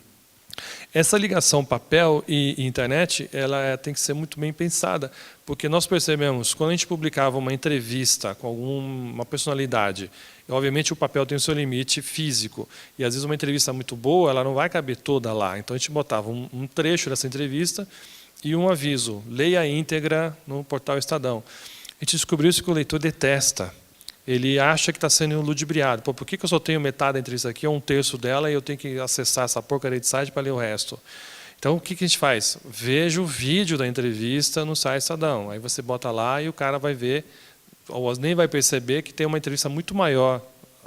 Essa ligação papel e internet, ela tem que ser muito bem pensada, porque nós percebemos, quando a gente publicava uma entrevista com alguma personalidade, obviamente o papel tem o seu limite físico, e às vezes uma entrevista muito boa, ela não vai caber toda lá. Então a gente botava um trecho dessa entrevista e um aviso: leia a íntegra no portal Estadão. A gente descobriu isso que o leitor detesta. Ele acha que está sendo ludibriado. Por que eu só tenho metade da entrevista aqui, ou um terço dela, e eu tenho que acessar essa porcaria de site para ler o resto? Então, o que a gente faz? Veja o vídeo da entrevista no site Estadão. Aí você bota lá e o cara vai ver, ou nem vai perceber que tem uma entrevista muito maior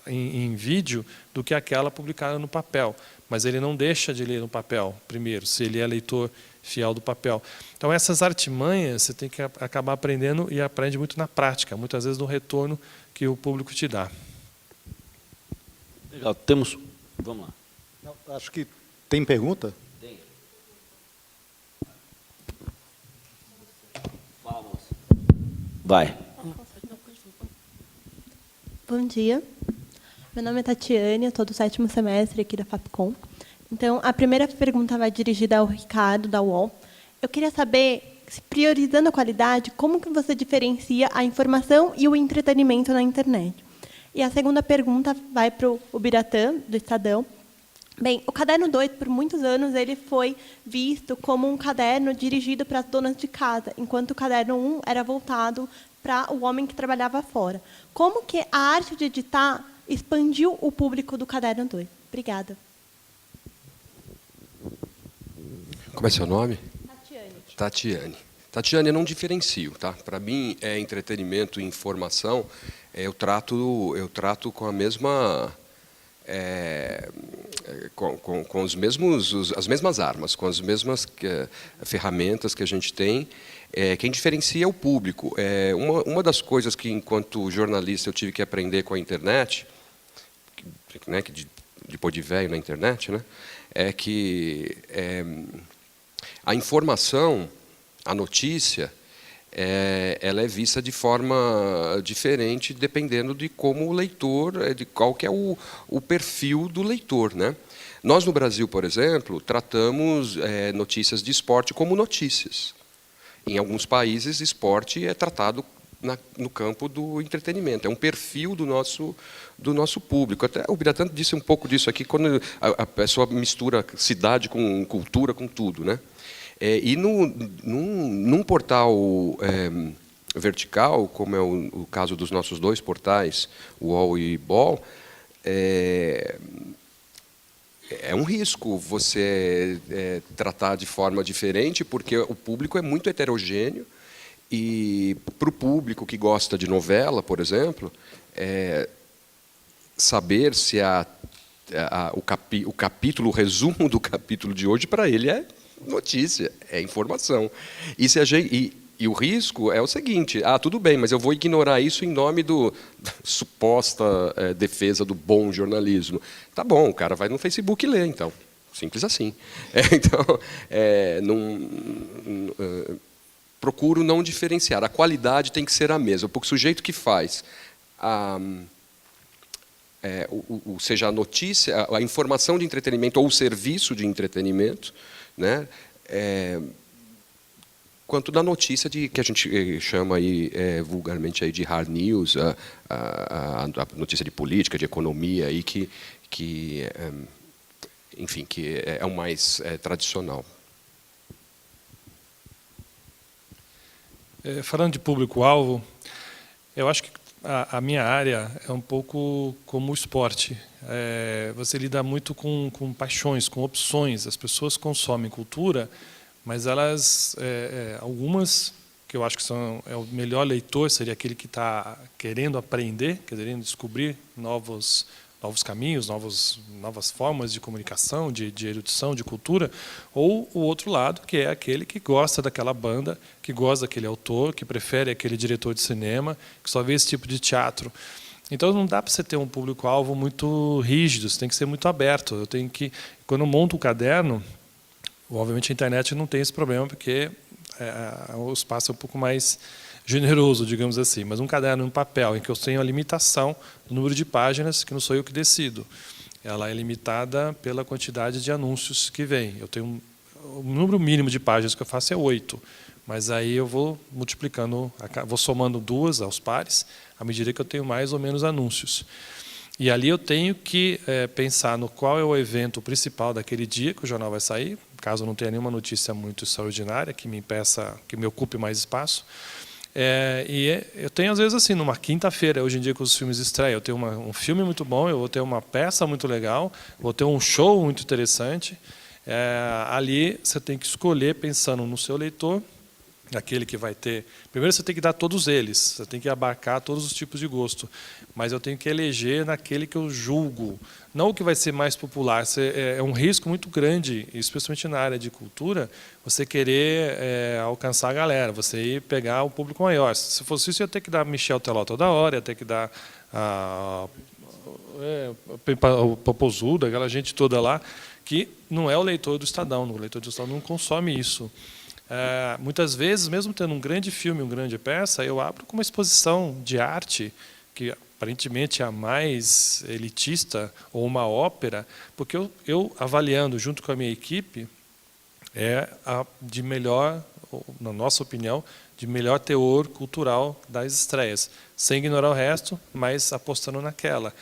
em vídeo do que aquela publicada no papel. Mas ele não deixa de ler no papel, primeiro, se ele é leitor fiel do papel. Então, essas artimanhas você tem que acabar aprendendo, e aprende muito na prática, muitas vezes no retorno que o público te dá. Legal, vamos lá. Não, acho que tem pergunta? Tem. Fala, moça. Vai. Bom dia. Meu nome é Tatiane, eu estou do 7º semestre aqui da FAPCOM. Então, a primeira pergunta vai dirigida ao Ricardo, da UOL. Eu queria saber, priorizando a qualidade, como que você diferencia a informação e o entretenimento na internet? E a segunda pergunta vai para o Biratã, do Estadão. Bem, o Caderno 2, por muitos anos, ele foi visto como um caderno dirigido para as donas de casa, enquanto o Caderno 1 era voltado para o homem que trabalhava fora. Como que a arte de editar expandiu o público do Caderno 2? Obrigada. Como é seu nome? Tatiane. Tatiane. Tatiane, eu não diferencio, tá? Para mim, é entretenimento e informação. Eu trato com a mesma, com os mesmos, as mesmas armas, com as mesmas ferramentas que a gente tem. Quem diferencia é o público. Uma das coisas que, enquanto jornalista, eu tive que aprender com a internet, né, que depois de velho na internet, né, é que a informação, a notícia, ela é vista de forma diferente dependendo de como o leitor, de qual que é o perfil do leitor, né? Nós, no Brasil, por exemplo, tratamos notícias de esporte como notícias. Em alguns países, esporte é tratado no campo do entretenimento. É um perfil do nosso público. Até o Biratã disse um pouco disso aqui, quando a pessoa mistura cidade com cultura, com tudo, né? E num portal vertical, como é o caso dos nossos dois portais, UOL e BOL, é um risco você tratar de forma diferente, porque o público é muito heterogêneo, e para o público que gosta de novela, por exemplo, saber se o capítulo, o resumo do capítulo de hoje, para ele é notícia, é informação. E o risco é o seguinte: tudo bem, mas eu vou ignorar isso em nome da suposta defesa do bom jornalismo. Tá bom, o cara vai no Facebook e lê, então. Simples assim. Procuro não diferenciar. A qualidade tem que ser a mesma, porque o sujeito que faz seja a notícia, a informação de entretenimento ou o serviço de entretenimento, né, quanto da notícia que a gente chama aí, vulgarmente aí de hard news, a notícia de política, de economia, aí que enfim, que é o mais tradicional. Falando de público-alvo, eu acho que a minha área é um pouco como o esporte. Você lida muito com paixões, com opções. As pessoas consomem cultura, mas elas, algumas que eu acho que o melhor leitor seria aquele que está querendo aprender, querendo descobrir novos caminhos, novas formas de comunicação, de erudição, de cultura, ou o outro lado, que é aquele que gosta daquela banda, que gosta daquele autor, que prefere aquele diretor de cinema, que só vê esse tipo de teatro. Então não dá para você ter um público-alvo muito rígido, você tem que ser muito aberto. Quando eu monto um caderno, obviamente a internet não tem esse problema, porque o espaço é um pouco mais generoso, digamos assim, mas um caderno em papel em que eu tenho a limitação do número de páginas, que não sou eu que decido. Ela é limitada pela quantidade de anúncios que vem. Eu tenho o número mínimo de páginas que eu faço é 8, mas aí eu vou multiplicando, vou somando 2 aos pares, à medida que eu tenho mais ou menos anúncios. E ali eu tenho que pensar no qual é o evento principal daquele dia que o jornal vai sair, caso não tenha nenhuma notícia muito extraordinária que me ocupe mais espaço. Eu tenho, às vezes, assim, numa quinta-feira, hoje em dia, que os filmes estreiam, eu tenho um filme muito bom, eu vou ter uma peça muito legal, vou ter um show muito interessante. Ali você tem que escolher, pensando no seu leitor, aquele que vai ter... Primeiro você tem que dar todos eles, você tem que abarcar todos os tipos de gosto, mas eu tenho que eleger naquele que eu julgo, não o que vai ser mais popular. É um risco muito grande, especialmente na área de cultura, você querer alcançar a galera, você ir pegar o público maior. Se fosse isso, eu ia ter que dar Michel Teló toda hora, ia ter que dar o Popozuda, aquela gente toda lá, que não é o leitor do Estadão. O leitor do Estadão não consome isso. Muitas vezes, mesmo tendo um grande filme, uma grande peça, eu abro com uma exposição de arte, que aparentemente é a mais elitista, ou uma ópera, porque eu avaliando junto com a minha equipe, é a de melhor, na nossa opinião, de melhor teor cultural das estreias, sem ignorar o resto, mas apostando naquela.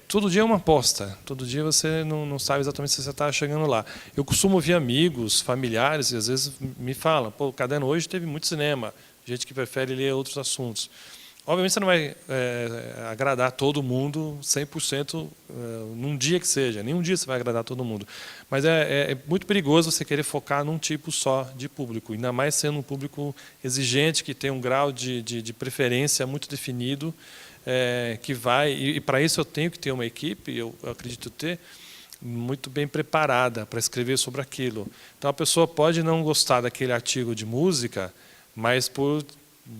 Todo dia é uma aposta, todo dia você não sabe exatamente se você está chegando lá. Eu costumo ouvir amigos, familiares, e às vezes me falam, o caderno hoje teve muito cinema, gente que prefere ler outros assuntos. Obviamente você não vai agradar todo mundo 100% num dia que seja, nenhum dia você vai agradar todo mundo. Mas é muito perigoso você querer focar num tipo só de público, ainda mais sendo um público exigente, que tem um grau de preferência muito definido, que vai... E para isso eu tenho que ter uma equipe, eu acredito ter, muito bem preparada para escrever sobre aquilo. Então a pessoa pode não gostar daquele artigo de música, mas por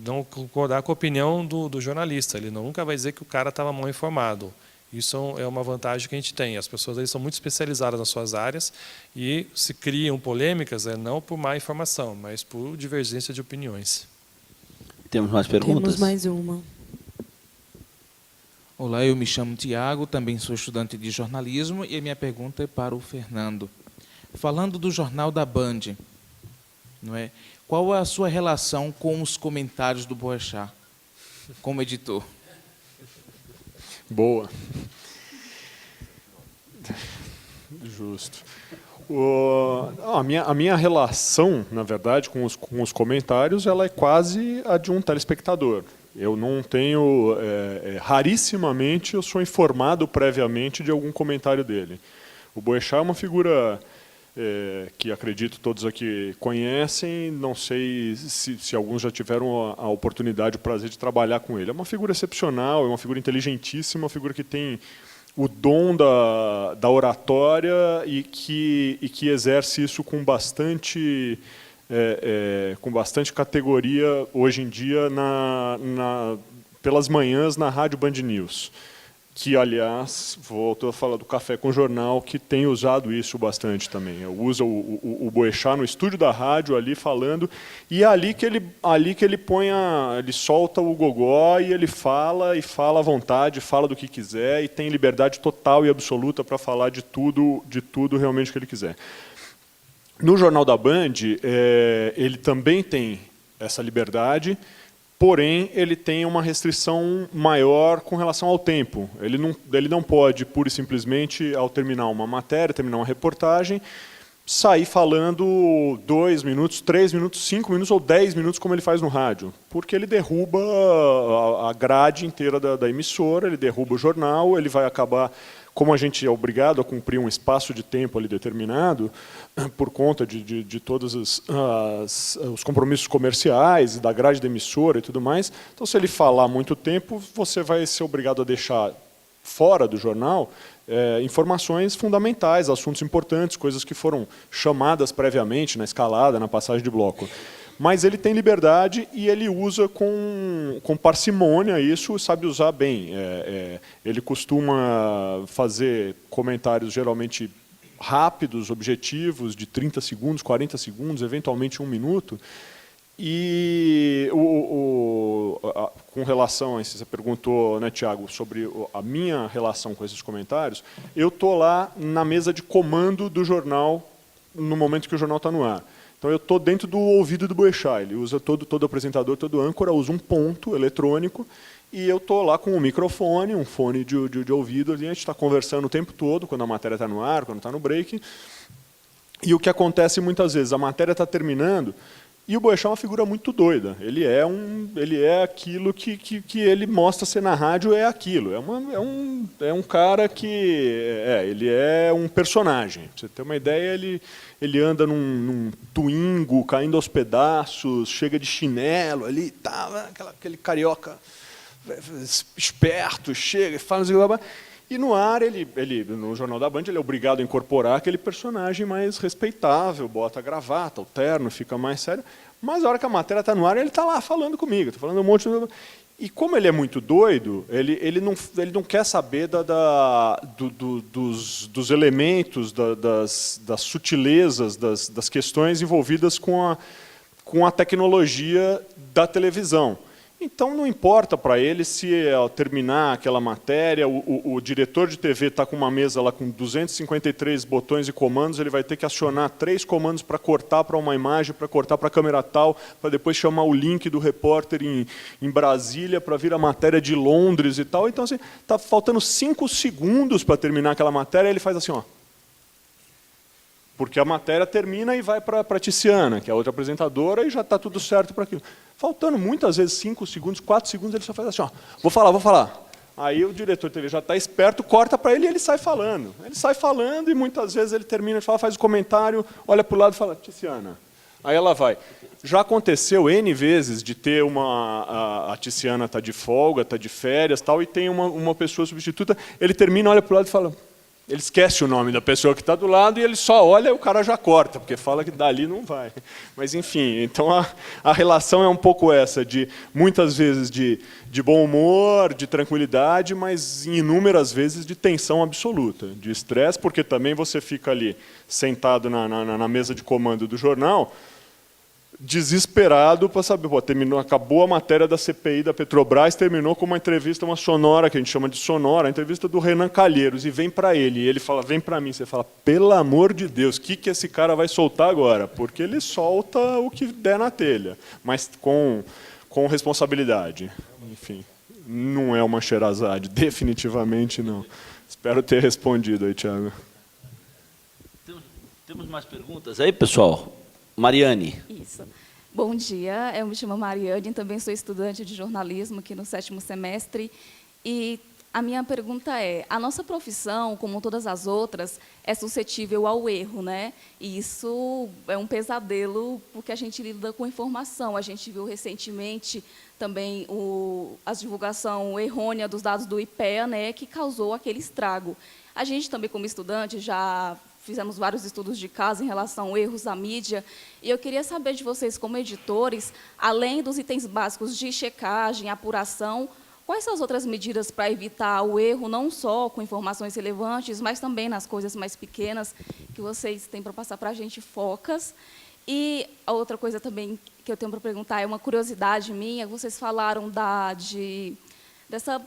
não concordar com a opinião do jornalista. Ele nunca vai dizer que o cara estava mal informado. Isso é uma vantagem que a gente tem. As pessoas aí são muito especializadas nas suas áreas e se criam polêmicas não por má informação, mas por divergência de opiniões. Temos mais perguntas? Temos mais uma. Olá, eu me chamo Tiago, também sou estudante de jornalismo e a minha pergunta é para o Fernando. Falando do Jornal da Band, não é? Qual é a sua relação com os comentários do Boechat, como editor? Boa. Justo. A minha relação, na verdade, com os comentários, ela é quase a de um telespectador. Eu não tenho... rarissimamente eu sou informado previamente de algum comentário dele. O Boechat é uma figura... que acredito todos aqui conhecem, não sei se alguns já tiveram a oportunidade, o prazer de trabalhar com ele. É uma figura excepcional, é uma figura inteligentíssima, uma figura que tem o dom da oratória e que exerce isso com bastante categoria hoje em dia pelas manhãs na Rádio Band News. Que, aliás, volto a falar do Café com Jornal, que tem usado isso bastante também. Usa o Boechat no estúdio da rádio, ali falando, e é ali que ele ele solta o gogó e ele fala à vontade, fala do que quiser, e tem liberdade total e absoluta para falar de tudo realmente que ele quiser. No Jornal da Band, ele também tem essa liberdade, porém, ele tem uma restrição maior com relação ao tempo. Ele não pode, pura e simplesmente, ao terminar uma matéria, terminar uma reportagem, sair falando 2 minutos, 3 minutos, 5 minutos ou 10 minutos, como ele faz no rádio, porque ele derruba a grade inteira da emissora, ele derruba o jornal, ele vai acabar, como a gente é obrigado a cumprir um espaço de tempo ali determinado, por conta de todos os compromissos comerciais, da grade da emissora e tudo mais, então se ele falar muito tempo, você vai ser obrigado a deixar fora do jornal informações fundamentais, assuntos importantes, coisas que foram chamadas previamente na escalada, na passagem de bloco. Mas ele tem liberdade e ele usa com parcimônia isso, sabe usar bem. Ele costuma fazer comentários geralmente rápidos, objetivos, de 30 segundos, 40 segundos, eventualmente 1 minuto. E com relação a isso, você perguntou, né, Tiago, sobre a minha relação com esses comentários, eu estou lá na mesa de comando do jornal no momento que o jornal está no ar. Então, eu estou dentro do ouvido do Boechat. Ele usa todo apresentador, todo âncora, usa um ponto eletrônico e eu estou lá com um microfone, um fone de ouvido, ali, a gente está conversando o tempo todo, quando a matéria está no ar, quando está no break. E o que acontece muitas vezes, a matéria está terminando, e o Boechat é uma figura muito doida. Ele é aquilo que ele mostra ser na rádio, é aquilo. É um cara que... ele é um personagem. Pra você ter uma ideia, ele anda num Twingo, caindo aos pedaços, chega de chinelo ali, tá, aquele carioca esperto, chega e fala... E no ar, no Jornal da Band, ele é obrigado a incorporar aquele personagem mais respeitável, bota a gravata, o terno, fica mais sério. Mas a hora que a matéria está no ar, ele está lá falando comigo, está falando um monte de... E como ele é muito doido, ele não quer saber dos elementos, das sutilezas, das questões envolvidas com a tecnologia da televisão. Então, não importa para ele se, ao terminar aquela matéria, o diretor de TV está com uma mesa lá com 253 botões e comandos, ele vai ter que acionar 3 comandos para cortar para uma imagem, para cortar para a câmera tal, para depois chamar o link do repórter em Brasília para vir a matéria de Londres e tal. Então, assim, está faltando 5 segundos para terminar aquela matéria, ele faz assim, ó. Porque a matéria termina e vai para a Tiziana, que é a outra apresentadora, e já está tudo certo para aquilo. Faltando muitas vezes 5 segundos, 4 segundos, ele só faz assim, ó, vou falar. Aí o diretor de TV já está esperto, corta para ele e ele sai falando. Ele sai falando e muitas vezes ele termina de falar, faz o comentário, olha para o lado e fala, Tiziana. Aí ela vai. Já aconteceu N vezes de ter a Tiziana está de folga, está de férias, tal, e tem uma pessoa substituta, ele termina, olha para o lado e fala... Ele esquece o nome da pessoa que está do lado e ele só olha e o cara já corta, porque fala que dali não vai. Mas, enfim, então a relação é um pouco essa, de muitas vezes de bom humor, de tranquilidade, mas inúmeras vezes de tensão absoluta, de estresse, porque também você fica ali sentado na mesa de comando do jornal, desesperado para saber, acabou a matéria da CPI da Petrobras, terminou com uma entrevista, uma sonora, que a gente chama de sonora, a entrevista do Renan Calheiros, e vem para ele, e ele fala, vem para mim, você fala, pelo amor de Deus, o que esse cara vai soltar agora? Porque ele solta o que der na telha, mas com responsabilidade. Enfim, não é uma Sherazade, definitivamente não. Espero ter respondido aí, Tiago. Temos mais perguntas aí, pessoal? Mariane. Isso. Bom dia, eu me chamo Mariane, também sou estudante de jornalismo aqui no 7º semestre. E a minha pergunta é, a nossa profissão, como todas as outras, é suscetível ao erro, né? E isso é um pesadelo, porque a gente lida com informação. A gente viu recentemente também a divulgação errônea dos dados do IPEA, né, que causou aquele estrago. A gente também, como estudante, já fizemos vários estudos de caso em relação a erros da mídia, e eu queria saber de vocês, como editores, além dos itens básicos de checagem, apuração, quais são as outras medidas para evitar o erro, não só com informações relevantes, mas também nas coisas mais pequenas que vocês têm para passar para a gente, focas. E a outra coisa também que eu tenho para perguntar, é uma curiosidade minha, vocês falaram dessa...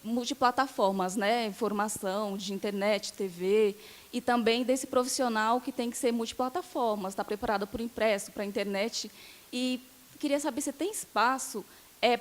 multiplataformas, né? Informação, de internet, TV, e também desse profissional que tem que ser multiplataformas, está preparado para o impresso, para a internet. E queria saber se tem espaço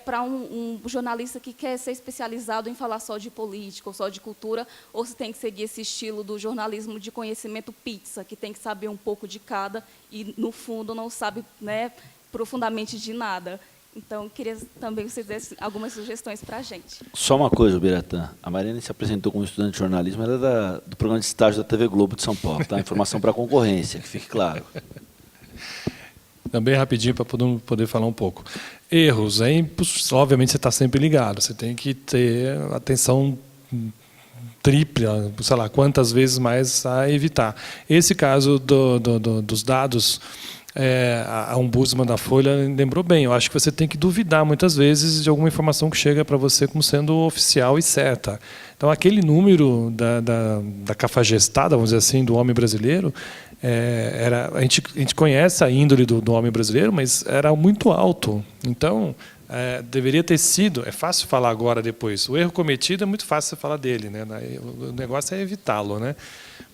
para um jornalista que quer ser especializado em falar só de política ou só de cultura, ou se tem que seguir esse estilo do jornalismo de conhecimento pizza, que tem que saber um pouco de cada e, no fundo, não sabe, né, profundamente de nada. Então, queria também que vocês dessem algumas sugestões para a gente. Só uma coisa, Biratã. A Mariane se apresentou como estudante de jornalismo, ela é do programa de estágio da TV Globo de São Paulo. Tá? Informação para a concorrência, que fique claro. Também rapidinho para poder falar um pouco. Erros, obviamente você está sempre ligado, você tem que ter atenção tripla, sei lá, quantas vezes mais a evitar. Esse caso dos dados, a ombudsman da Folha lembrou bem, eu acho que você tem que duvidar muitas vezes de alguma informação que chega para você como sendo oficial e certa. Então, aquele número da cafajestada, vamos dizer assim, do homem brasileiro, a gente conhece a índole do homem brasileiro, mas era muito alto. Então, deveria ter sido... É fácil falar agora, depois. O erro cometido é muito fácil você falar dele, né? O negócio é evitá-lo, né?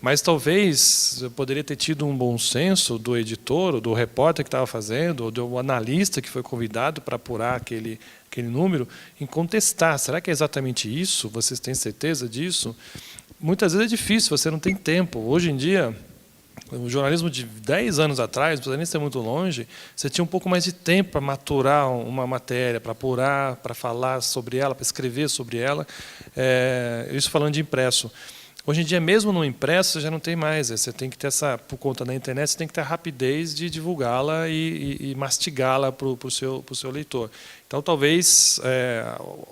Mas talvez eu poderia ter tido um bom senso do editor, ou do repórter que estava fazendo, ou do analista que foi convidado para apurar aquele número, em contestar. Será que é exatamente isso? Vocês têm certeza disso? Muitas vezes é difícil, você não tem tempo. Hoje em dia, o jornalismo de 10 anos atrás, não precisa nem ser muito longe, você tinha um pouco mais de tempo para maturar uma matéria, para apurar, para falar sobre ela, para escrever sobre ela. Isso falando de impresso. Hoje em dia, mesmo no impresso, você já não tem mais. Você tem que ter por conta da internet, você tem que ter a rapidez de divulgá-la e mastigá-la para o seu leitor. Então, talvez,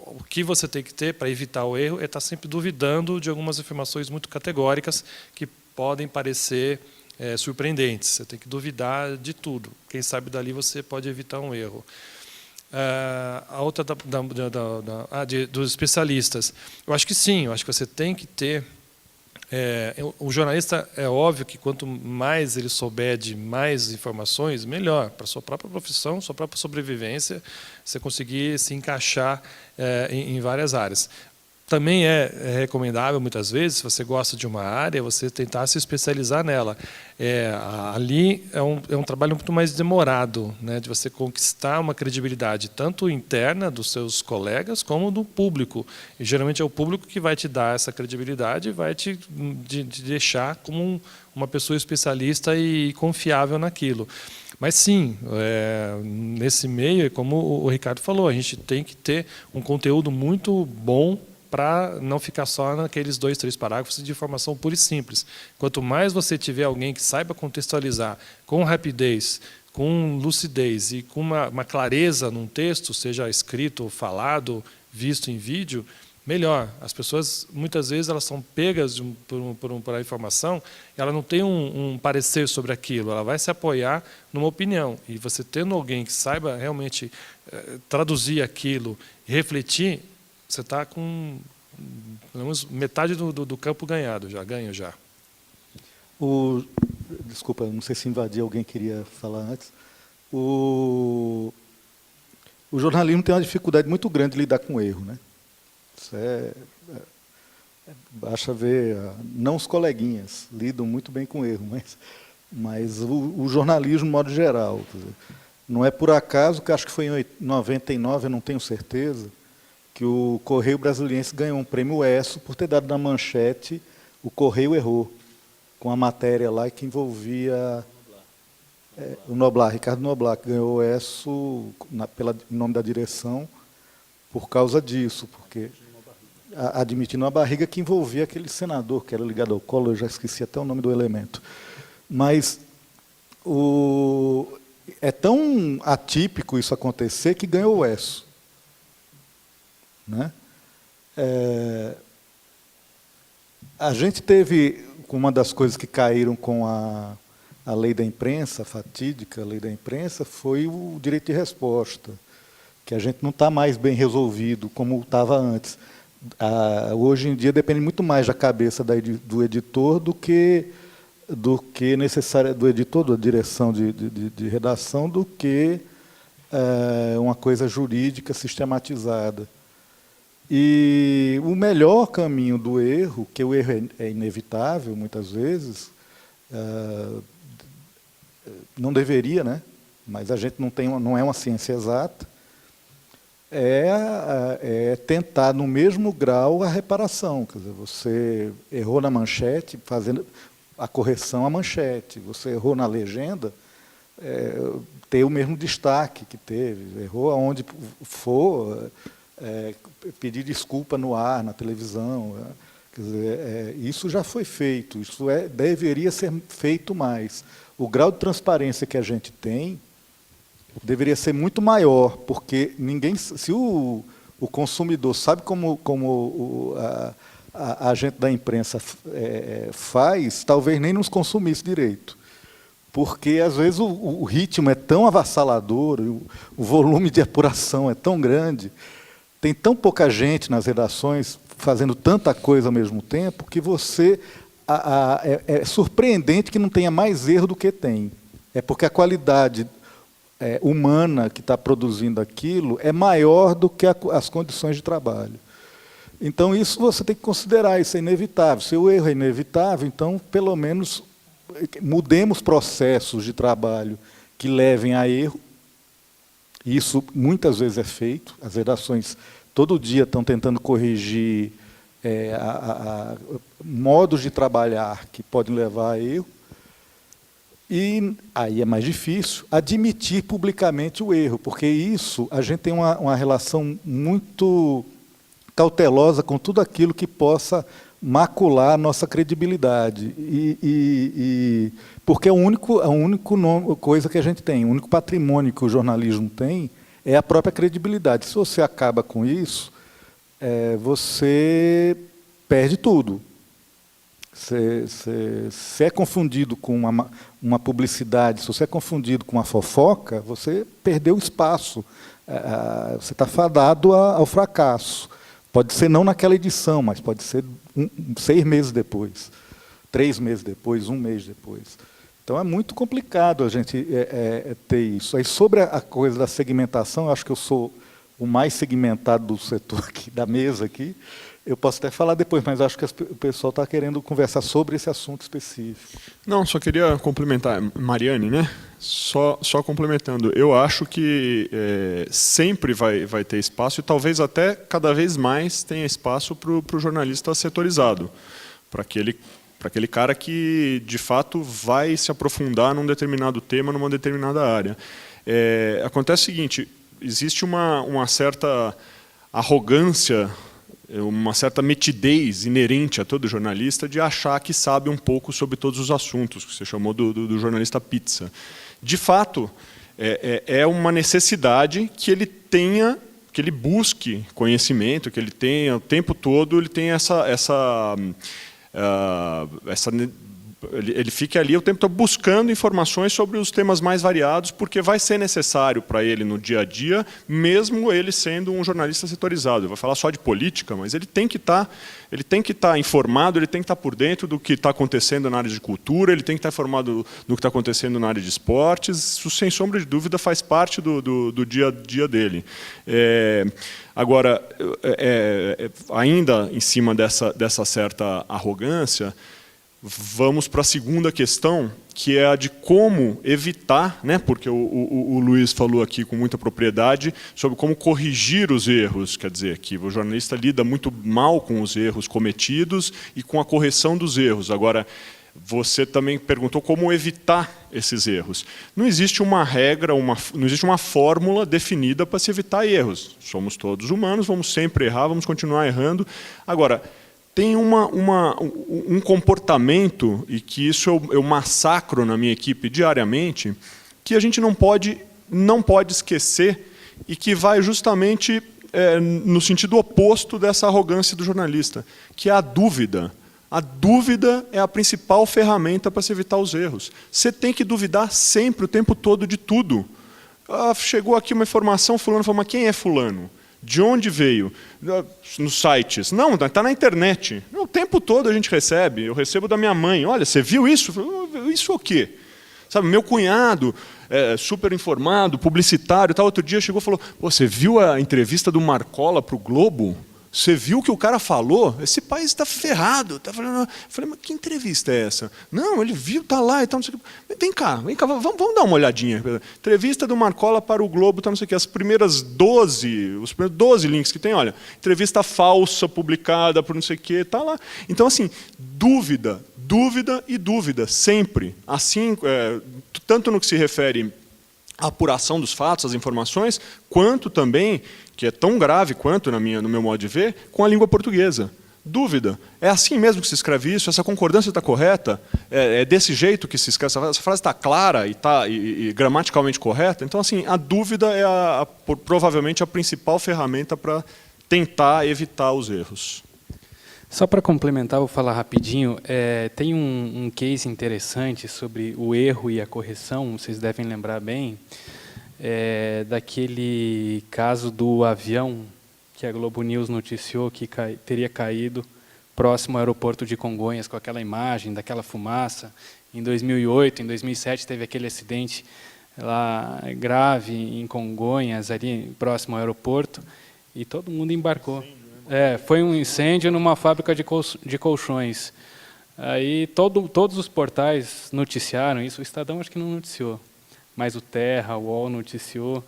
o que você tem que ter para evitar o erro é estar sempre duvidando de algumas afirmações muito categóricas que podem parecer surpreendentes. Você tem que duvidar de tudo. Quem sabe dali você pode evitar um erro. A outra dos especialistas. Eu acho que sim, eu acho que você tem que ter... o jornalista, é óbvio que quanto mais ele souber de mais informações, melhor, para a sua própria profissão, sua própria sobrevivência, você conseguir se encaixar em várias áreas. Também é recomendável, muitas vezes, se você gosta de uma área, você tentar se especializar nela. Ali é um trabalho muito mais demorado, né, de você conquistar uma credibilidade, tanto interna dos seus colegas, como do público. E, geralmente, é o público que vai te dar essa credibilidade e vai te deixar como uma pessoa especialista e confiável naquilo. Mas, sim, nesse meio, como o Ricardo falou, a gente tem que ter um conteúdo muito bom para não ficar só naqueles 2, 3 parágrafos de informação pura e simples. Quanto mais você tiver alguém que saiba contextualizar com rapidez, com lucidez e com uma clareza num texto, seja escrito ou falado, visto em vídeo, melhor. As pessoas, muitas vezes, elas são pegas por a informação, e ela não tem um parecer sobre aquilo, ela vai se apoiar numa opinião. E você tendo alguém que saiba realmente traduzir aquilo, refletir, você está com pelo menos metade do campo ganhado, ganho já. Desculpa, não sei se invadi, alguém queria falar antes. O jornalismo tem uma dificuldade muito grande de lidar com o erro, né? Isso basta ver, não os coleguinhas lidam muito bem com o erro, mas o jornalismo, de modo geral. Quer dizer, não é por acaso, que acho que foi em 99, eu não tenho certeza, que o Correio Brasiliense ganhou um prêmio ESSO por ter dado na manchete "O Correio Errou", com a matéria lá que envolvia o Noblar, Ricardo Noblar, que ganhou o ESSO em nome da direção por causa disso, porque admitindo uma barriga que envolvia aquele senador que era ligado ao Collor, eu já esqueci até o nome do elemento. Mas é tão atípico isso acontecer que ganhou o ESSO. Né? A gente teve, uma das coisas que caíram com a lei da imprensa, a fatídica lei da imprensa, foi o direito de resposta, que a gente não está mais bem resolvido como estava antes. Hoje em dia depende muito mais da cabeça do editor do que necessária do editor, da direção de redação, do que uma coisa jurídica sistematizada. E o melhor caminho do erro, que o erro é inevitável muitas vezes, não deveria, né? mas a gente não é uma ciência exata, é tentar no mesmo grau a reparação. Quer dizer, você errou na manchete, fazendo a correção à manchete. Você errou na legenda, ter o mesmo destaque que teve. Errou aonde for, pedir desculpa no ar, na televisão. Quer dizer, isso já foi feito, isso deveria ser feito mais. O grau de transparência que a gente tem deveria ser muito maior, porque se o consumidor sabe como a gente da imprensa faz, talvez nem nos consumisse direito. Porque, às vezes, o ritmo é tão avassalador, o volume de apuração é tão grande, tem tão pouca gente nas redações fazendo tanta coisa ao mesmo tempo, que é surpreendente que não tenha mais erro do que tem. É porque a qualidade humana que está produzindo aquilo é maior do que as condições de trabalho. Então, isso você tem que considerar, isso é inevitável. Se o erro é inevitável, então, pelo menos, mudemos processos de trabalho que levem a erro. Isso muitas vezes é feito. As redações todo dia estão tentando corrigir modos de trabalhar que podem levar a erro. E aí é mais difícil admitir publicamente o erro, porque isso, a gente tem uma relação muito cautelosa com tudo aquilo que possa macular a nossa credibilidade. Porque a única coisa que a gente tem, o único patrimônio que o jornalismo tem é a própria credibilidade. Se você acaba com isso, você perde tudo. Se é confundido com uma publicidade, se você é confundido com uma fofoca, você perdeu o espaço. Você está fadado ao fracasso. Pode ser não naquela edição, mas pode ser 6 meses depois, 3 meses depois, 1 mês depois. Então é muito complicado a gente ter isso. Aí, sobre a coisa da segmentação, eu acho que eu sou o mais segmentado do setor aqui, da mesa aqui. Eu posso até falar depois, mas acho que o pessoal está querendo conversar sobre esse assunto específico. Não, só queria complementar. Mariane, né? Só complementando. Eu acho que sempre vai ter espaço, e talvez até cada vez mais tenha espaço para o jornalista setorizado, para aquele cara que, de fato, vai se aprofundar num determinado tema, numa determinada área. Acontece o seguinte, existe uma certa arrogância, uma certa metidez inerente a todo jornalista de achar que sabe um pouco sobre todos os assuntos, que você chamou do jornalista pizza. De fato, é uma necessidade que ele tenha, que ele busque conhecimento, que ele tenha o tempo todo, ele tenha ele fica ali o tempo todo buscando informações sobre os temas mais variados, porque vai ser necessário para ele no dia a dia, mesmo ele sendo um jornalista setorizado. Ele vai falar só de política, mas ele tem que estar informado, ele tem que estar por dentro do que está acontecendo na área de cultura, ele tem que estar informado do que está acontecendo na área de esportes. Isso, sem sombra de dúvida, faz parte do dia a dia dele. Agora, ainda em cima dessa certa arrogância, vamos para a segunda questão, que é a de como evitar, né, porque o Luiz falou aqui com muita propriedade sobre como corrigir os erros, quer dizer, que o jornalista lida muito mal com os erros cometidos e com a correção dos erros. Agora, você também perguntou como evitar esses erros. Não existe uma regra, não existe uma fórmula definida para se evitar erros. Somos todos humanos, vamos sempre errar, vamos continuar errando. Agora, tem um comportamento, e que isso eu massacro na minha equipe diariamente, que a gente não pode esquecer, e que vai justamente no sentido oposto dessa arrogância do jornalista, que é a dúvida. A dúvida é a principal ferramenta para se evitar os erros. Você tem que duvidar sempre, o tempo todo, de tudo. Chegou aqui uma informação, fulano falou, mas quem é fulano? De onde veio? Nos sites. Não, está na internet. O tempo todo a gente recebe. Eu recebo da minha mãe. Olha, você viu isso? Isso o quê? Sabe, meu cunhado, super informado, publicitário, outro dia chegou e falou, você viu a entrevista do Marcola para o Globo? Você viu o que o cara falou? Esse país está ferrado. Tá falando. Eu falei, mas que entrevista é essa? Não, ele viu, está lá e tal, não sei o que. Vem cá, vamos dar uma olhadinha. Entrevista do Marcola para o Globo, tá, não sei o que. Os primeiros 12 links que tem, olha, entrevista falsa publicada por não sei o que, está lá. Então, assim, dúvida e dúvida, sempre. Assim, tanto no que se refere à apuração dos fatos, às informações, quanto também, que é tão grave quanto no meu modo de ver, com a língua portuguesa. Dúvida. É assim mesmo que se escreve isso? Essa concordância está correta? É desse jeito que se escreve? Essa frase está clara e gramaticalmente correta? Então, assim, a dúvida é provavelmente a principal ferramenta para tentar evitar os erros. Só para complementar, vou falar rapidinho. Tem um case interessante sobre o erro e a correção, vocês devem lembrar bem, daquele caso do avião que a Globo News noticiou que teria caído próximo ao aeroporto de Congonhas, com aquela imagem, daquela fumaça. Em 2008, em 2007, teve aquele acidente lá grave em Congonhas, ali próximo ao aeroporto, e todo mundo embarcou. Foi um incêndio numa fábrica de colchões. Aí todos os portais noticiaram isso, o Estadão acho que não noticiou, mas o Terra, o UOL noticiou.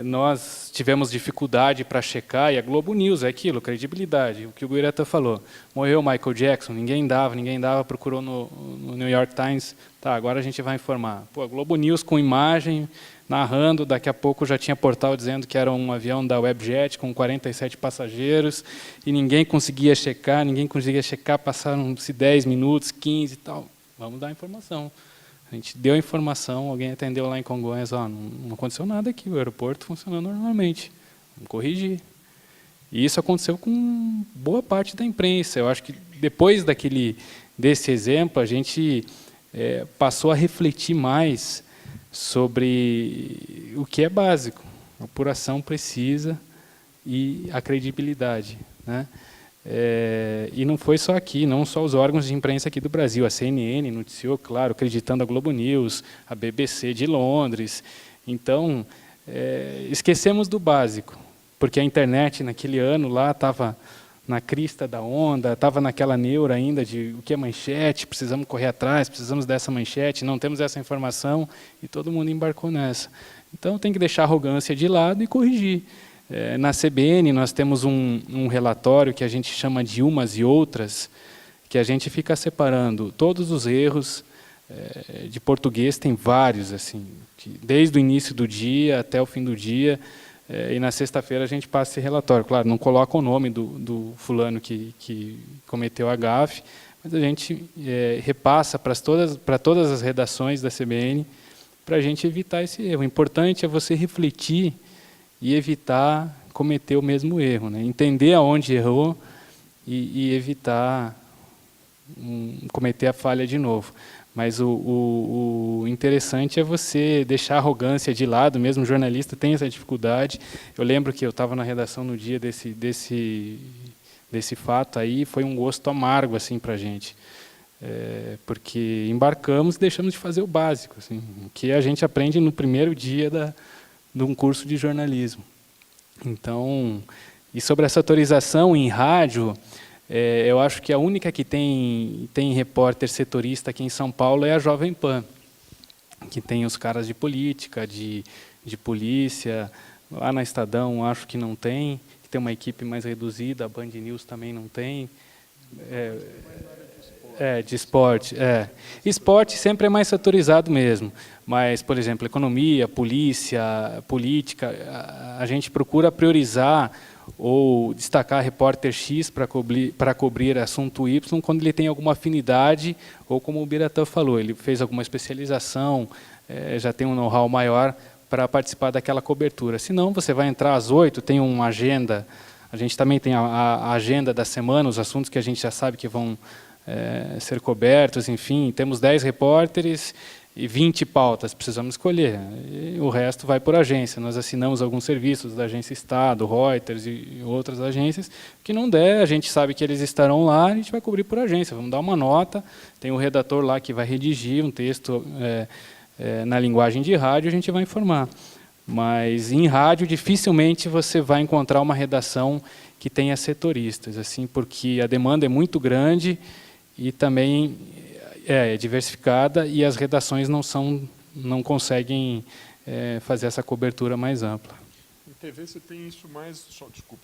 Nós tivemos dificuldade para checar, e a Globo News é aquilo, credibilidade, o que o Guirata falou. Morreu Michael Jackson, ninguém dava, procurou no New York Times, tá, agora a gente vai informar. Pô, a Globo News com imagem, narrando, daqui a pouco já tinha portal dizendo que era um avião da Webjet com 47 passageiros, e ninguém conseguia checar, passaram-se 10 minutos, 15 e tal. Vamos dar informação. A gente deu a informação, alguém atendeu lá em Congonhas, não aconteceu nada aqui, o aeroporto funcionando normalmente. Vamos corrigir. E isso aconteceu com boa parte da imprensa. Eu acho que depois desse exemplo, a gente passou a refletir mais sobre o que é básico. A apuração precisa e a credibilidade, né? E não foi só aqui, não só os órgãos de imprensa aqui do Brasil. A CNN noticiou, claro, acreditando a Globo News, a BBC de Londres. Então, esquecemos do básico, porque a internet naquele ano lá estava na crista da onda, estava naquela neura ainda de o que é manchete, precisamos correr atrás, precisamos dessa manchete, não temos essa informação, e todo mundo embarcou nessa. Então, tem que deixar a arrogância de lado e corrigir. Na CBN, nós temos um relatório que a gente chama de umas e outras, que a gente fica separando todos os erros de português, tem vários, assim, desde o início do dia até o fim do dia, e na sexta-feira a gente passa esse relatório. Claro, não coloca o nome do fulano que cometeu a gafe, mas a gente repassa para todas as redações da CBN para a gente evitar esse erro. O importante é você refletir e evitar cometer o mesmo erro, né? Entender aonde errou e evitar cometer a falha de novo. Mas o interessante é você deixar a arrogância de lado, mesmo o jornalista tem essa dificuldade. Eu lembro que eu estava na redação no dia desse fato aí, foi um gosto amargo assim, para a gente. Porque embarcamos e deixamos de fazer o básico, assim, que a gente aprende no primeiro dia de um curso de jornalismo. Então, e sobre essa autorização em rádio, eu acho que a única que tem repórter setorista aqui em São Paulo é a Jovem Pan, que tem os caras de política, de polícia. Lá na Estadão acho que não tem, que tem uma equipe mais reduzida, a Band News também não tem. De esporte. Esporte sempre é mais setorizado mesmo, mas, por exemplo, economia, polícia, política, a gente procura priorizar ou destacar repórter X para cobrir assunto Y quando ele tem alguma afinidade, ou como o Biratã falou, ele fez alguma especialização, já tem um know-how maior para participar daquela cobertura. Senão, você vai entrar às 8, tem uma agenda, a gente também tem a agenda da semana, os assuntos que a gente já sabe que vão ser cobertos, enfim, temos 10 repórteres e 20 pautas, precisamos escolher. E o resto vai por agência. Nós assinamos alguns serviços da Agência Estado, Reuters e outras agências. Que não der, a gente sabe que eles estarão lá, a gente vai cobrir por agência. Vamos dar uma nota, tem o redator lá que vai redigir um texto na linguagem de rádio, a gente vai informar. Mas em rádio dificilmente você vai encontrar uma redação que tenha setoristas, assim, porque a demanda é muito grande e também é diversificada e as redações não conseguem fazer essa cobertura mais ampla. Em TV você tem isso mais,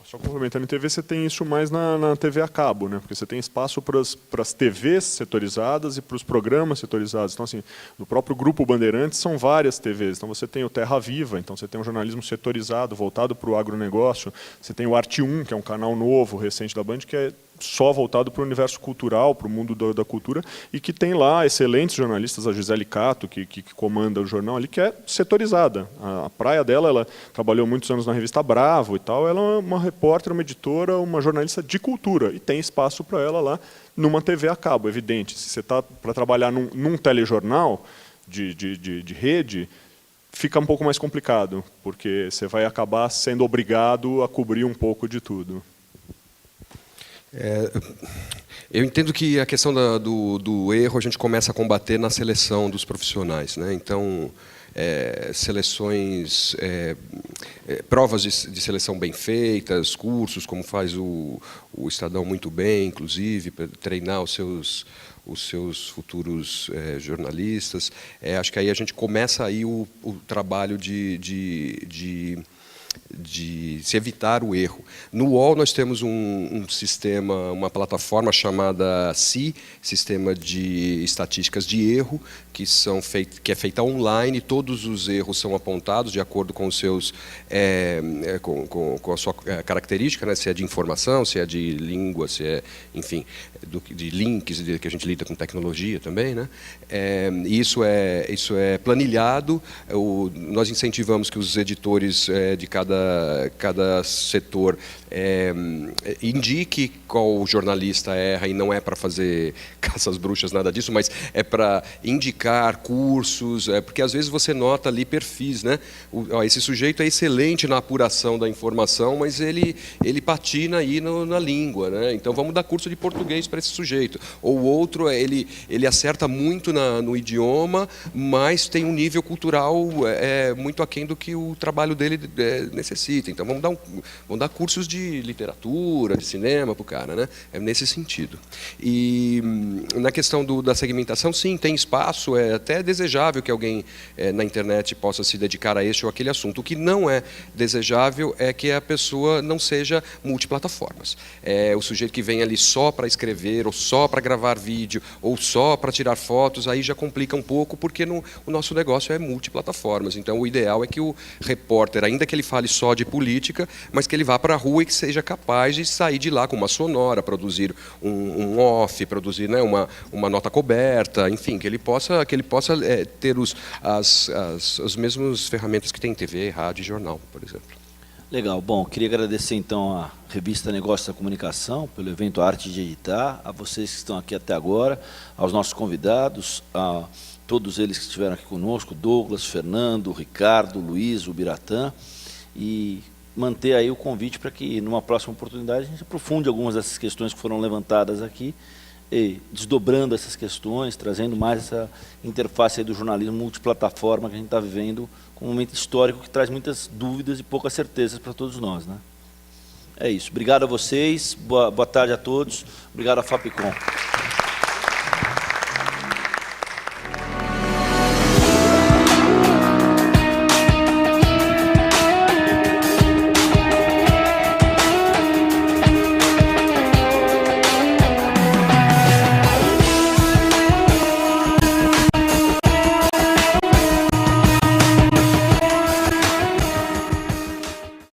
só complementando, em TV você tem isso mais na TV a cabo, né? Porque você tem espaço para as TVs setorizadas e para os programas setorizados. Então, assim, no próprio Grupo Bandeirantes são várias TVs. Então, você tem o Terra Viva, então você tem um jornalismo setorizado, voltado para o agronegócio. Você tem o Arte 1, que é um canal novo, recente da Band, que é só voltado para o universo cultural, para o mundo da cultura, e que tem lá excelentes jornalistas, a Gisele Cato, que comanda o jornal ali, que é setorizada. A praia dela, ela trabalhou muitos anos na revista Bravo e tal, ela é uma repórter, uma editora, uma jornalista de cultura, e tem espaço para ela lá numa TV a cabo, evidente. Se você está para trabalhar num telejornal de rede, fica um pouco mais complicado, porque você vai acabar sendo obrigado a cobrir um pouco de tudo. Eu entendo que a questão do erro a gente começa a combater na seleção dos profissionais, né? Então, seleções, provas de seleção bem feitas, cursos, como faz o Estadão muito bem, inclusive, para treinar os seus futuros jornalistas. Acho que aí a gente começa aí o trabalho de se evitar o erro. No UOL nós temos um sistema, uma plataforma chamada SI, Sistema de Estatísticas de Erro, que é feita online. Todos os erros são apontados de acordo com os seus com a sua característica, né? Se é de informação, se é de língua, se é, enfim, de links, que a gente lida com tecnologia também, né? Isso é planilhado. Nós incentivamos que os editores de cada setor indique qual jornalista erra, e não é para fazer caça às bruxas, nada disso, mas é para indicar cursos, porque às vezes você nota ali perfis, né? Esse sujeito é excelente na apuração da informação, mas ele patina aí na língua, né? Então vamos dar curso de português para esse sujeito. Ou o outro, ele acerta muito no idioma, mas tem um nível cultural muito aquém do que o trabalho dele necessita. Então vamos dar cursos de literatura, de cinema para o cara, né? É nesse sentido. E na questão da segmentação, sim, tem espaço, é até desejável que alguém na internet possa se dedicar a este ou aquele assunto. O que não é desejável é que a pessoa não seja multiplataformas. O sujeito que vem ali só para escrever, ou só para gravar vídeo, ou só para tirar fotos, aí já complica um pouco, porque o nosso negócio é multiplataformas. Então o ideal é que o repórter, ainda que ele fale só de política, mas que ele vá para a rua e que seja capaz de sair de lá com uma sonora, produzir um off, produzir, né, uma nota coberta, enfim, que ele possa ter as mesmas ferramentas que tem em TV, rádio e jornal, por exemplo. Legal. Bom, queria agradecer então à revista Negócios da Comunicação pelo evento Arte de Editar, a vocês que estão aqui até agora, aos nossos convidados, a todos eles que estiveram aqui conosco, Douglas, Fernando, Ricardo, Luiz, o Biratã, e manter aí o convite para que, numa próxima oportunidade, a gente aprofunde algumas dessas questões que foram levantadas aqui, e desdobrando essas questões, trazendo mais essa interface aí do jornalismo multiplataforma que a gente está vivendo, com um momento histórico que traz muitas dúvidas e poucas certezas para todos nós, né? É isso. Obrigado a vocês, boa tarde a todos, obrigado à Fapcom.